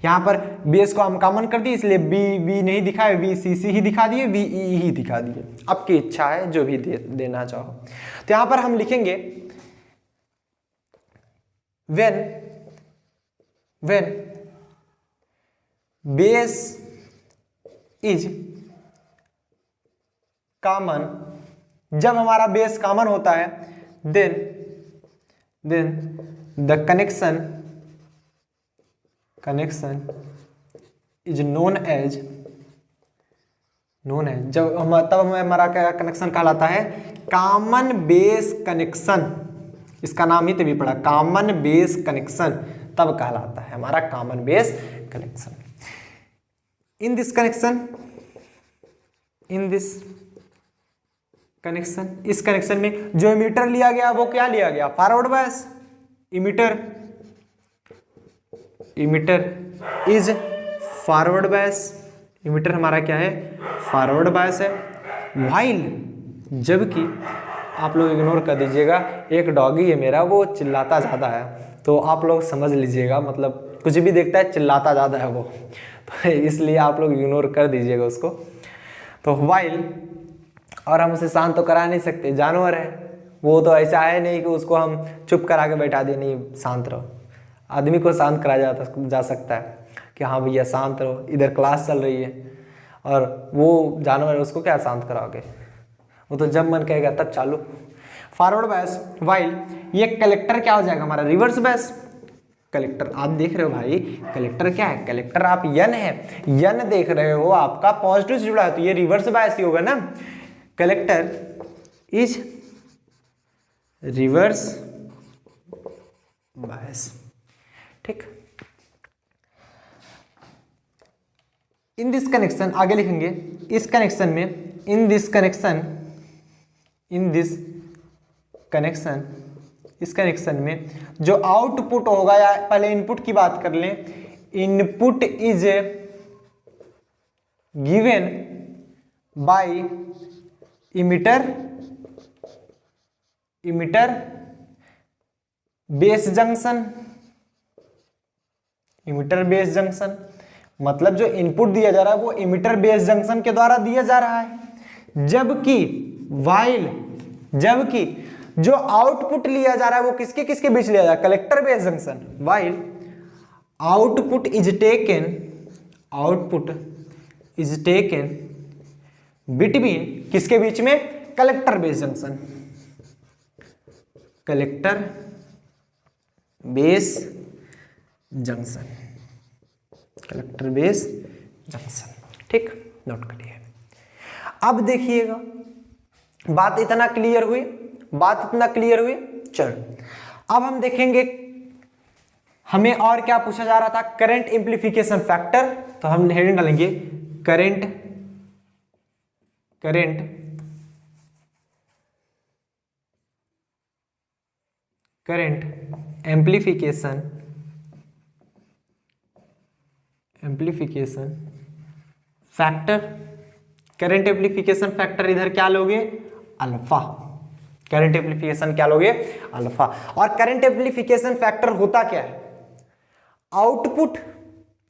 यहाँ पर बेस को हम कॉमन कर दिए, इसलिए B नहीं दिखाए, VCC ही दिखा दिए, VEE ही दिखा दिए। आपकी इच्छा है जो भी देना चाहो। तो यहाँ पर हम लिखेंगे when base is common, जब हमारा बेस कॉमन होता है, then the connection is known as जब तब हमारा क्या कनेक्शन कहलाता है, कॉमन बेस कनेक्शन। इसका नाम ही तभी पड़ा, कॉमन बेस कनेक्शन, तब कहलाता है हमारा common base connection. In this connection, इस कनेक्शन में जो इमीटर लिया गया वो क्या लिया गया, forward bias. Emitter is forward bias. Emitter हमारा क्या है, फॉरवर्ड बायस है। व्हाइल, जबकि आप लोग इग्नोर कर दीजिएगा, एक डॉगी है मेरा, वो चिल्लाता ज़्यादा है, तो आप लोग समझ लीजिएगा, मतलब कुछ भी देखता है चिल्लाता ज़्यादा है वो, तो इसलिए आप लोग इग्नोर कर दीजिएगा उसको। तो वाइल, और हम उसे शांत तो करा नहीं सकते, जानवर है वो, तो ऐसा है नहीं कि उसको हम चुप करा के बैठा दे, नहीं शांत रहो। आदमी को शांत करा जा सकता है कि हाँ भैया शांत रहो, इधर क्लास चल रही है, और वो जानवर है उसको क्या शांत कराओगे, वो तो जब मन कहेगा तब चालू। फॉरवर्ड बैस वाइल, ये कलेक्टर क्या हो जाएगा हमारा, रिवर्स बैस। कलेक्टर आप देख रहे हो भाई, कलेक्टर क्या है, कलेक्टर आप यन है, यन देख रहे हो आपका पॉजिटिव से जुड़ा है, तो ये रिवर्स बायस ही होगा ना। कलेक्टर इज रिवर्स बायस, ठीक। इन दिस कनेक्शन, आगे लिखेंगे इस कनेक्शन में, इन this connection, in this connection, इस कनेक्शन में जो आउटपुट होगा, या पहले इनपुट की बात कर लें, input is given by emitter, emitter base junction, emitter base junction, मतलब जो इनपुट दिया जा रहा है वो इमिटर बेस जंक्शन के द्वारा दिया जा रहा है, जबकि वाइल, जबकि जो आउटपुट लिया जा रहा है वो किसके किसके बीच लिया जा रहा है, collector base junction. While output is taken, output is taken between किसके बीच में, collector base junction, collector base junction, collector base junction, ठीक, नोट करिए। अब देखिएगा बात इतना क्लियर हुई, बात इतना क्लियर हुई। चलो अब हम देखेंगे हमें और क्या पूछा जा रहा था, करंट एम्प्लीफिकेशन फैक्टर, तो हम हेडिंग डालेंगे current, current current amplification, amplification factor, current amplification factor इधर क्या लोगे, अल्फा, करंट एम्प्लीफिकेशन क्या लोगे, अल्फा। और करंट एम्प्लीफिकेशन फैक्टर होता क्या है, आउटपुट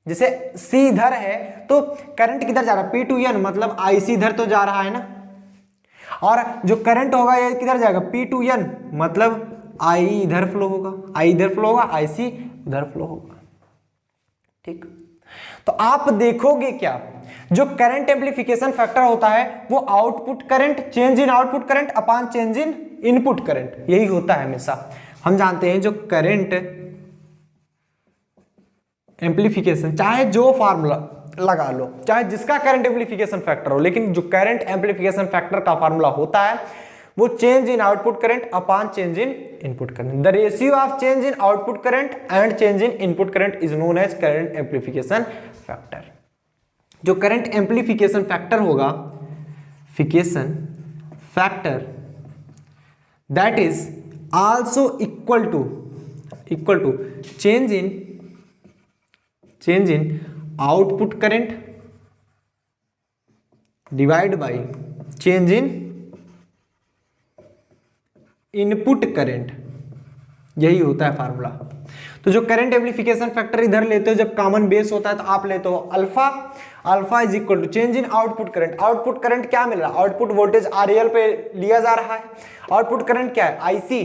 जैसे C इधर है तो करंट किधर जा रहा है, P to N, मतलब IC इधर तो जा रहा है ना, और जो करंट होगा ये किधर जाएगा, P to N, मतलब I इधर फ्लो होगा, I इधर फ्लो होगा, IC इधर फ्लो होगा, ठीक। तो आप देखोगे क्या, जो करंट एम्प्लीफिकेशन फैक्टर होता है वो output current, change in output current upon change in input current, यही होता है हमेशा। हम जानते हैं जो करंट एम्प्लीफिकेशन, चाहे जो फार्मूला लगा लो, चाहे जिसका करंट एम्प्लीफिकेशन फैक्टर हो, लेकिन जो करंट एम्प्लीफिकेशन फैक्टर का फार्मूला होता है वो change in output current upon change in input current. The ratio of change in output current and change in input current is known as current amplification factor. जो current amplification factor होगा, फिकेशन factor, that is also equal to change in output current divide by change in input current, यही होता है formula. तो जो current amplification factor इधर लेते हो, जब कॉमन बेस होता है तो आप लेते हो alpha, alpha is equal to change in output current. Output current क्या मिल रहा है, आउटपुट वोल्टेज RL पे लिया जा रहा है, आउटपुट करंट क्या है, IC,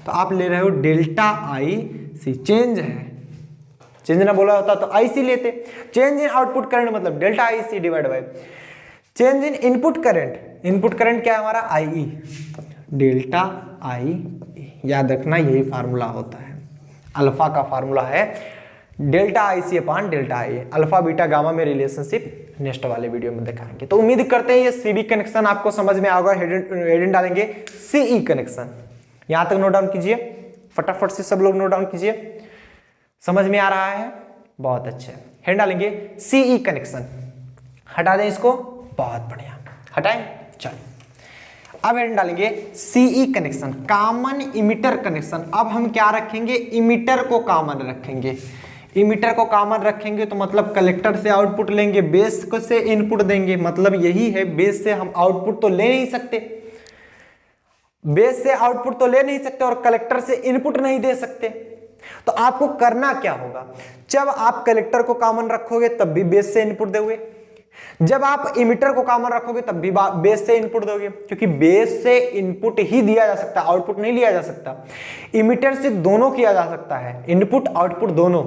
तो आप ले रहे हो डेल्टा IC, चेंज है, चेंज ना बोला होता तो IC लेते, चेंज इन आउटपुट करंट मतलब delta IC divide by change in input current, input current क्या है हमारा IE, डेल्टा IE, याद रखना यही फार्मूला होता है, अल्फा का फार्मूला है delta IC upon delta IA। Alpha beta gamma में रिलेशनशिप नेक्स्ट वाले वीडियो में दिखाएंगे। तो उम्मीद करते हैं ये CB कनेक्शन आपको समझ में आएगा। हेडिंग डालेंगे CE कनेक्शन, यहां तक नोट डाउन कीजिए, फटाफट से सब लोग नोट डाउन कीजिए, समझ में आ रहा है, बहुत अच्छे। हेडिंग डालेंगे CE कनेक्शन, हटा दें इसको, बहुत बढ़िया, हटाएं, चलो। अब हेडिंग डालेंगे CE connection, common emitter connection. अब हम क्या रखेंगे, इमिटर को कॉमन रखेंगे, इमिटर को कॉमन रखेंगे तो मतलब कलेक्टर से आउटपुट लेंगे, बेस को से इनपुट देंगे, मतलब यही है, बेस से हम आउटपुट तो ले नहीं सकते, बेस से आउटपुट तो ले नहीं सकते और कलेक्टर से इनपुट नहीं दे सकते, तो आपको करना क्या होगा, जब आप कलेक्टर को कॉमन रखोगे तब भी बेस से इनपुट दोगे, जब आप इमिटर को कॉमन रखोगे तब भी बेस से इनपुट दोगे, क्योंकि बेस से इनपुट ही दिया जा सकता है, आउटपुट नहीं लिया जा सकता। इमिटर से दोनों किया जा सकता है, इनपुट आउटपुट दोनों,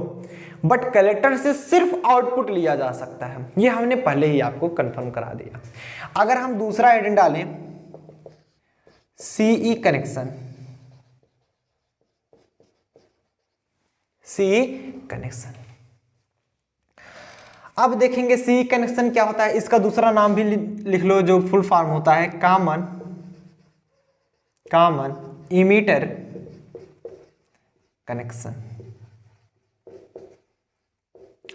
बट कलेक्टर से सिर्फ आउटपुट लिया जा सकता है। ये हमने पहले ही आपको कंफर्म करा दिया। अगर हम दूसरा एडेंड डालें, सीई कनेक्शन, सीई कनेक्शन, अब देखेंगे सी कनेक्शन क्या होता है। इसका दूसरा नाम भी लिख लो, जो फुल फॉर्म होता है कॉमन इमीटर कनेक्शन।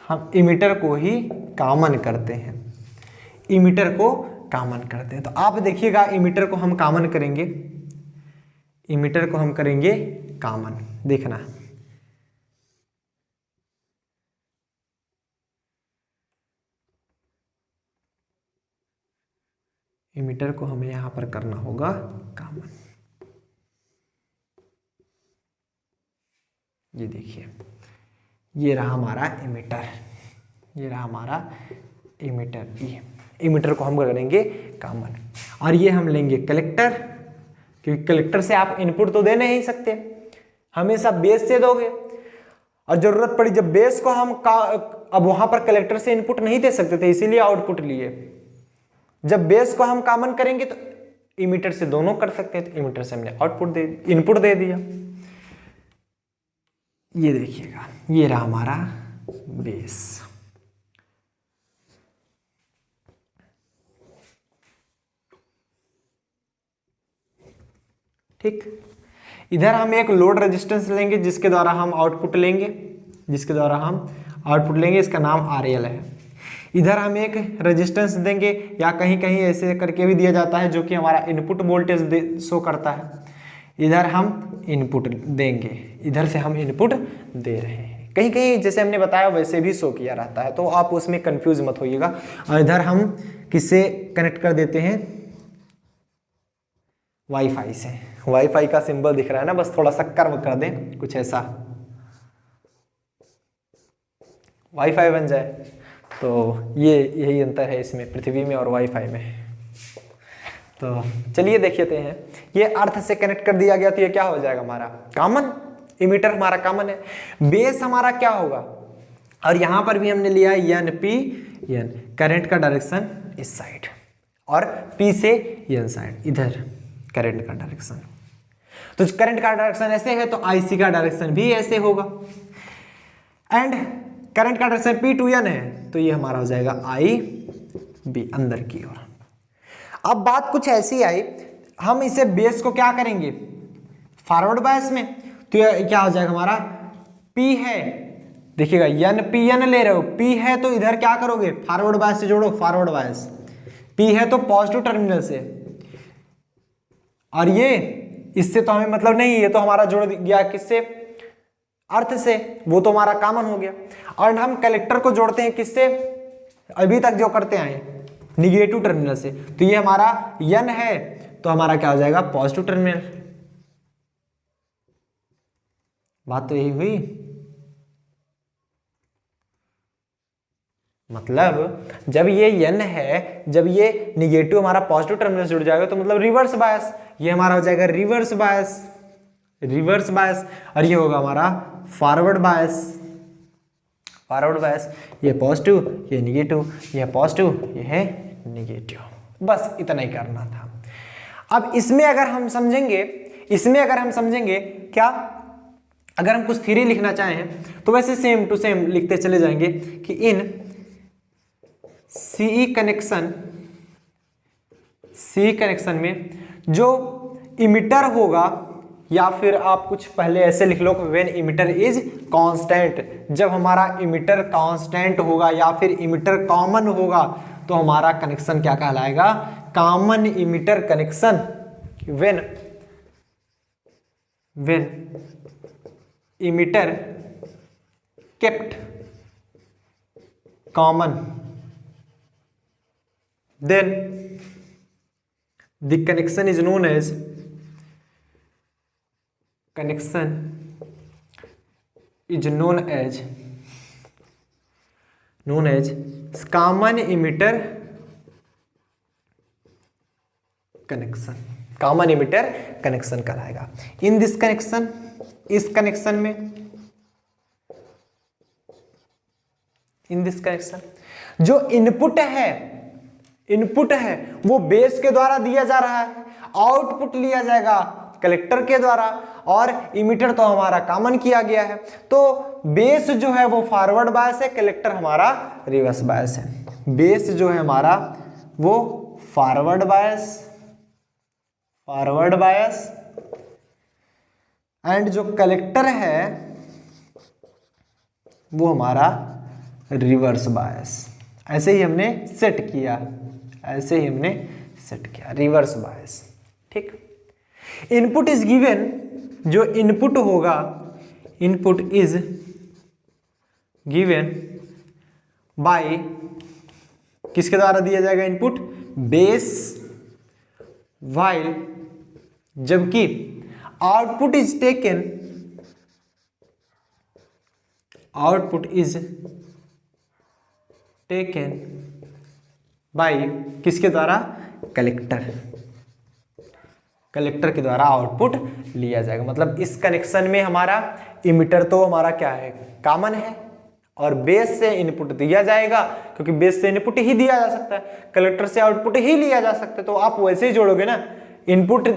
हम इमीटर को ही कॉमन करते हैं, इमीटर को कॉमन करते हैं। तो आप देखिएगा, इमीटर को हम कॉमन करेंगे, इमीटर को हम करेंगे कॉमन, देखना इमीटर को हमें यहां पर करना होगा कॉमन। ये देखिए, ये रहा हमारा इमीटर, ये रहा हमारा इमीटर, ये इमीटर को हम करेंगे कॉमन। और ये हम लेंगे कलेक्टर, क्योंकि कलेक्टर से आप इनपुट तो दे नहीं सकते, हमेशा बेस से दोगे। और जरूरत पड़ी जब बेस को हम अब वहां पर कलेक्टर से इनपुट नहीं दे सकते थे, इसीलिए आउटपुट लिए। जब बेस को हम कॉमन करेंगे तो इमीटर से दोनों कर सकते हैं, तो इमीटर से हमने आउटपुट दे इनपुट दे दिया। ये देखिएगा, ये रहा हमारा बेस। ठीक, इधर हम एक लोड रेजिस्टेंस लेंगे जिसके द्वारा हम आउटपुट लेंगे, इसका नाम RL है। इधर हम एक रेजिस्टेंस देंगे, या कहीं कहीं ऐसे करके भी दिया जाता है जो कि हमारा इनपुट वोल्टेज शो करता है। इधर हम इनपुट देंगे, इधर से हम इनपुट दे रहे हैं। कहीं कहीं जैसे हमने बताया वैसे भी शो किया रहता है, तो आप उसमें कंफ्यूज मत होइएगा। और इधर हम किससे कनेक्ट कर देते हैं, वाईफाई से। वाईफाई का सिंबल दिख रहा है ना, बस थोड़ा सा कर्व कर दें कुछ ऐसा, वाईफाई बन जाए। तो ये यही अंतर है इसमें, पृथ्वी में और वाईफाई में। तो चलिए देखते हैं, ये अर्थ से कनेक्ट कर दिया गया तो ये क्या हो जाएगा हमारा कॉमन, इमीटर हमारा कॉमन है। बेस हमारा क्या होगा, और यहां पर भी हमने लिया एन पी एन, करंट का डायरेक्शन इस साइड, और पी से एन साइड इधर करंट का डायरेक्शन। तो करंट का डायरेक्शन ऐसे है तो आईसी का डायरेक्शन भी ऐसे होगा। एंड करंट का डायरेक्शन पी टू एन है, तो ये हमारा हो जाएगा आई बी, अंदर की ओर। अब बात कुछ ऐसी आई, हम इसे बेस को क्या करेंगे फॉरवर्ड बायस में, तो ये क्या हो जाएगा हमारा P है, देखिएगा एन पी एन ले रहे हो, P है तो इधर क्या करोगे फॉरवर्ड बायस से जोड़ो, फॉरवर्ड बायस P है तो पॉजिटिव टर्मिनल से, और ये इससे तो हमें मतलब नहीं, ये तो हमारा जुड़ गया किससे, अर्थ से, वो तो हमारा कॉमन हो गया। और हम कलेक्टर को जोड़ते हैं किससे, अभी तक जो करते आए निगेटिव टर्मिनल से, तो ये हमारा एन है तो हमारा क्या हो जाएगा पॉजिटिव टर्मिनल। बात तो यही हुई, मतलब जब ये एन है, जब ये निगेटिव हमारा पॉजिटिव टर्मिनल से जुड़ जाएगा तो मतलब रिवर्स बायस, ये हमारा हो जाएगा रिवर्स बायस, रिवर्स बायस, और ये होगा हमारा फॉरवर्ड बायस, फॉरवर्ड बायस। ये पॉजिटिव, ये निगेटिव, ये पॉजिटिव, ये है निगेटिव, बस इतना ही करना था। अब इसमें अगर हम समझेंगे, क्या, अगर हम कुछ थ्योरी लिखना चाहें तो वैसे सेम टू सेम लिखते चले जाएंगे कि इन सीई कनेक्शन में जो इमिटर होगा, या फिर आप कुछ पहले ऐसे लिख लो व्हेन इमिटर इज कांस्टेंट, जब हमारा इमिटर कांस्टेंट होगा या फिर इमिटर कॉमन होगा तो हमारा कनेक्शन क्या कहलाएगा, common emitter connection. When emitter kept common, then the connection is known as connection is known as common emitter connection, common emitter connection कहलाएगा। इन दिस कनेक्शन, इस कनेक्शन में, इन दिस कनेक्शन जो input है वो बेस के द्वारा दिया जा रहा है, आउटपुट लिया जाएगा कलेक्टर के द्वारा, और इमिटर तो हमारा कॉमन किया गया है। तो बेस जो है वो फॉरवर्ड बायस है, कलेक्टर हमारा रिवर्स बायस है। बेस जो है हमारा वो फॉरवर्ड बायस एंड जो कलेक्टर है वो हमारा रिवर्स बायस। ऐसे ही हमने सेट किया, रिवर्स बायस। ठीक, इनपुट इज गिवन, जो इनपुट होगा, इनपुट इज गिवन बाय, किसके द्वारा दिया जाएगा इनपुट? बेस, वाइल जबकि आउटपुट इज टेकन, बाय किसके द्वारा? कलेक्टर के द्वारा आउटपुट लिया जाएगा। मतलब इस कनेक्शन में हमारा इमिटर तो हमारा क्या है? कॉमन है, और बेस से इनपुट दिया जाएगा, क्योंकि बेस से इनपुट ही दिया जा सकता है, कलेक्टर से आउटपुट ही लिया जा सकता है। तो आप वैसे ही जोड़ोगे ना, इनपुट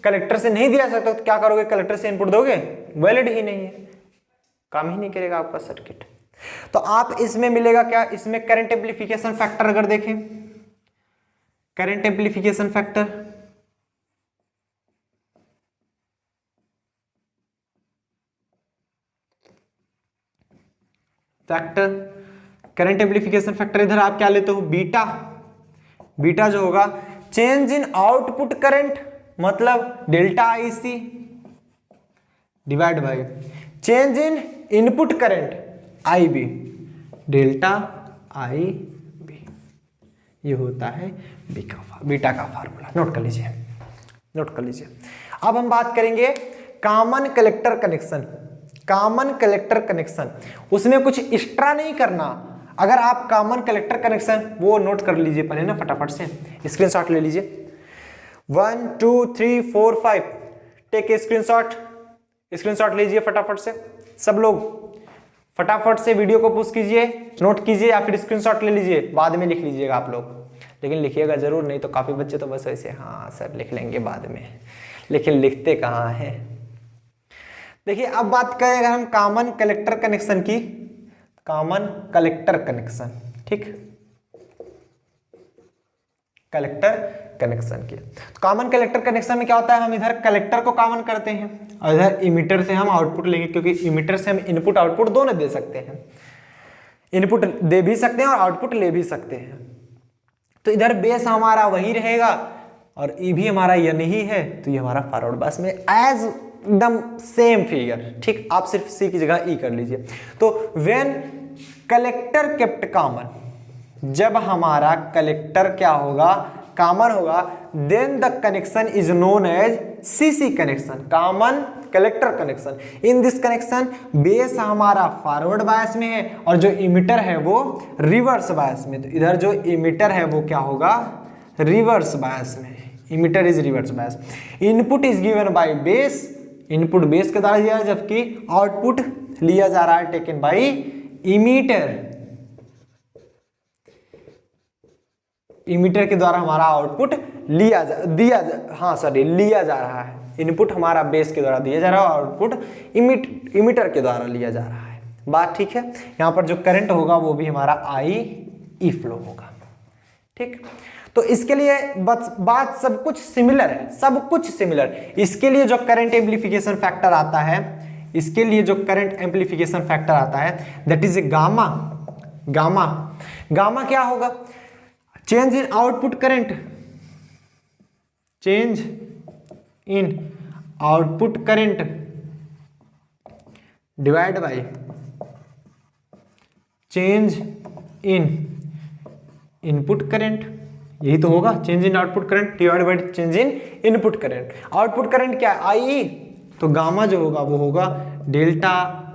कलेक्टर से नहीं दिया सकता तो क्या करोगे? कलेक्टर से इनपुट दोगे? वैलिड ही नहीं है, काम ही नहीं करेगा आपका सर्किट। तो आप इसमें मिलेगा क्या? इसमें करंट एम्प्लीफिकेशन फैक्टर अगर देखें, current amplification factor current amplification factor इधर आप क्या लेते हो? बीटा जो होगा चेंज इन आउटपुट करंट, मतलब delta IC divide by change in input current IB, delta IB. ये होता है बीटा का फार्मूला। नोट कर लीजिए। अब हम बात करेंगे कॉमन कलेक्टर कनेक्शन। उसमें कुछ एक्स्ट्रा नहीं करना। अगर आप कॉमन कलेक्टर कनेक्शन वो नोट कर लीजिए पहले ना, फटाफट से स्क्रीनशॉट ले लीजिए। 1 2 3 4 5 टेक ए स्क्रीनशॉट लीजिए फटाफट से। सब लोग फटाफट से वीडियो को पुश कीजिए, नोट कीजिए, या फिर स्क्रीनशॉट ले लीजिए, बाद में लिख लीजिएगा आप लोग, लेकिन लिखिएगा जरूर, नहीं तो काफी बच्चे तो बस ऐसे हाँ सर लिख लेंगे बाद में, लेकिन लिखते कहाँ हैं। देखिए अब बात करें अगर हम कॉमन कलेक्टर कनेक्शन की, कॉमन कलेक्टर कनेक्शन, ठीक, कलेक्टर कनेक्शन की। कॉमन कलेक्टर कनेक्शन में क्या होता है? हम इधर कलेक्टर को कॉमन करते हैं और इधर इमिटर से हम आउटपुट लेंगे, क्योंकि इमिटर से हम इनपुट आउटपुट दोनों दे सकते हैं, इनपुट दे भी सकते हैं और आउटपुट ले भी सकते हैं। तो इधर बेस हमारा वही रहेगा और ई भी हमारा यही ही है, तो ये हमारा फॉरवर्ड बस में एज एकदम सेम फिगर, ठीक। आप सिर्फ सी की जगह ई कर लीजिए। तो व्हेन कलेक्टर केप्ट कॉमन, जब हमारा कलेक्टर क्या होगा? कॉमन होगा, then the connection is known as CC connection, common collector connection. In this connection base हमारा फॉरवर्ड बायस में है और जो इमिटर है वो रिवर्स बायस में। तो इधर जो इमिटर है वो क्या होगा? रिवर्स बायस में, emitter is reverse bias. Input is given by base, input base के द्वारा दिया, जबकि आउटपुट लिया जा रहा है टेकन बाय इमीटर, इमीटर के द्वारा हमारा आउटपुट लिया जा रहा है। इनपुट हमारा बेस के द्वारा दिया जा रहा है और आउटपुट इमीटर के द्वारा लिया जा रहा है। बात ठीक है। यहाँ पर जो करंट होगा वो भी हमारा ई फ्लो होगा, ठीक। तो इसके लिए बात सब कुछ सिमिलर है, सब कुछ सिमिलर। इसके लिए जो करंट एम्प्लीफिकेशन फैक्टर आता है, इसके लिए जो करंट एम्प्लीफिकेशन फैक्टर आता है दैट इज गामा। गामा क्या होगा? Change in output current, change in output current divide by change in input current, यही तो होगा। Change in output current divide by change in input current. Output current क्या है? I, तो gamma जो होगा वो होगा delta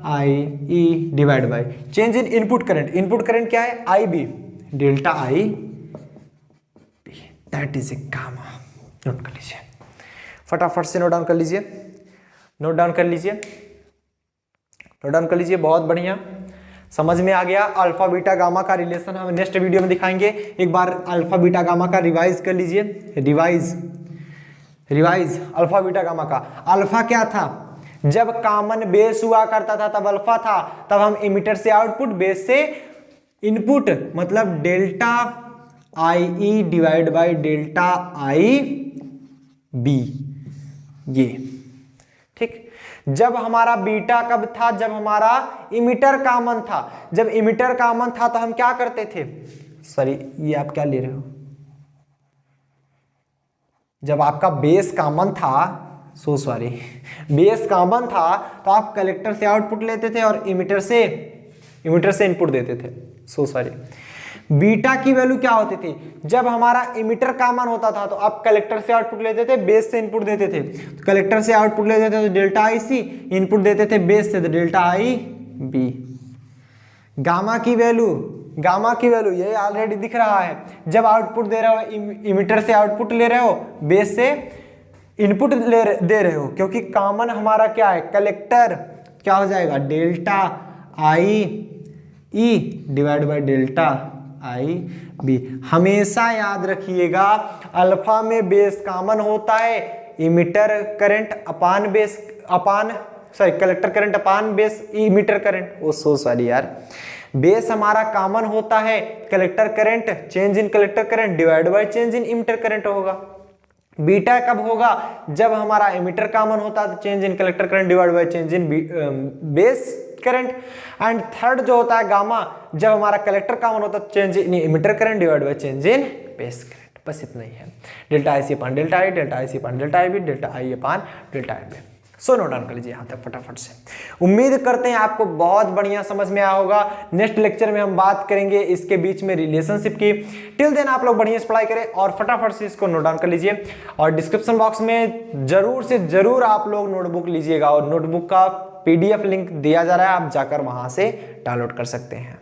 I E divide by change in input current. Input current क्या है? I B delta I B, that is a gamma. Note कर लीजिए, फटाफट से नोट डाउन कर लीजिए, नोट डाउन कर लीजिए, नोट डाउन कर लीजिए। बहुत बढ़िया, समझ में आ गया। अल्फा बीटा गामा का रिलेशन हम नेक्स्ट वीडियो में दिखाएंगे। एक बार अल्फा बीटा गामा का रिवाइज कर लीजिए, रिवाइज अल्फा बीटा गामा का। अल्फा क्या था? जब कॉमन बेस हुआ करता था तब अल्फा था, तब हम इमिटर से आउटपुट, बेस से इनपुट, मतलब delta I E divide by delta I B, ये ठीक। जब हमारा बीटा कब था? जब हमारा इमिटर कॉमन था। जब इमिटर कॉमन था तो हम क्या करते थे? सॉरी, ये आप क्या ले रहे हो? जब आपका बेस कॉमन था, सो सॉरी, बेस कॉमन था तो आप कलेक्टर से आउटपुट लेते थे और इमिटर से इनपुट देते थे। सो सॉरी, बीटा की वैल्यू क्या होती थी? जब हमारा इमिटर कॉमन होता था तो आप कलेक्टर से आउटपुट लेते थे, बेस से इनपुट देते थे। तो कलेक्टर से आउटपुट लेते थे तो डेल्टा आई सी, इनपुट देते थे बेस से तो डेल्टा आई बी। गामा की वैल्यू ये ऑलरेडी दिख रहा है। जब आउटपुट दे रहे हो, इमिटर से आउटपुट ले रहे हो, बेस से इनपुट दे रहे हो, क्योंकि कॉमन हमारा क्या है? कलेक्टर, क्या हो जाएगा? Delta I E divide by delta I B. हमेशा याद रखिएगा, अल्फा में बेस कॉमन होता है, emitter current upon base upon sorry collector current upon base emitter current. Oh so sorry यार, बेस हमारा कॉमन होता है, collector current change in collector current divide by change in emitter current होगा। Beta कब होगा? जब हमारा इमिटर कॉमन होता है तो change in collector current divide by change in base current. And third जो होता है गामा, जब हमारा कलेक्टर कॉमन होता है change in emitter current divide by change in base current. बस इतना ही है। Delta I C upon delta I, delta I C upon delta I B, delta I upon delta I B. So note down कर लीजिए यहाँ तक फटाफट से। उम्मीद करते हैं आपको बहुत बढ़िया समझ में आया होगा। नेक्स्ट लेक्चर में हम बात करेंगे इसके बीच में रिलेशनशिप की। टिल देन आप लोग बढ़िया से पढ़ाई करें और फटाफट से इसको नोट डाउन कर लीजिए। और डिस्क्रिप्शन बॉक्स में जरूर से जरूर आप लोग नोटबुक लीजिएगा और नोटबुक का PDF लिंक दिया जा रहा है, आप जाकर वहां से डाउनलोड कर सकते हैं।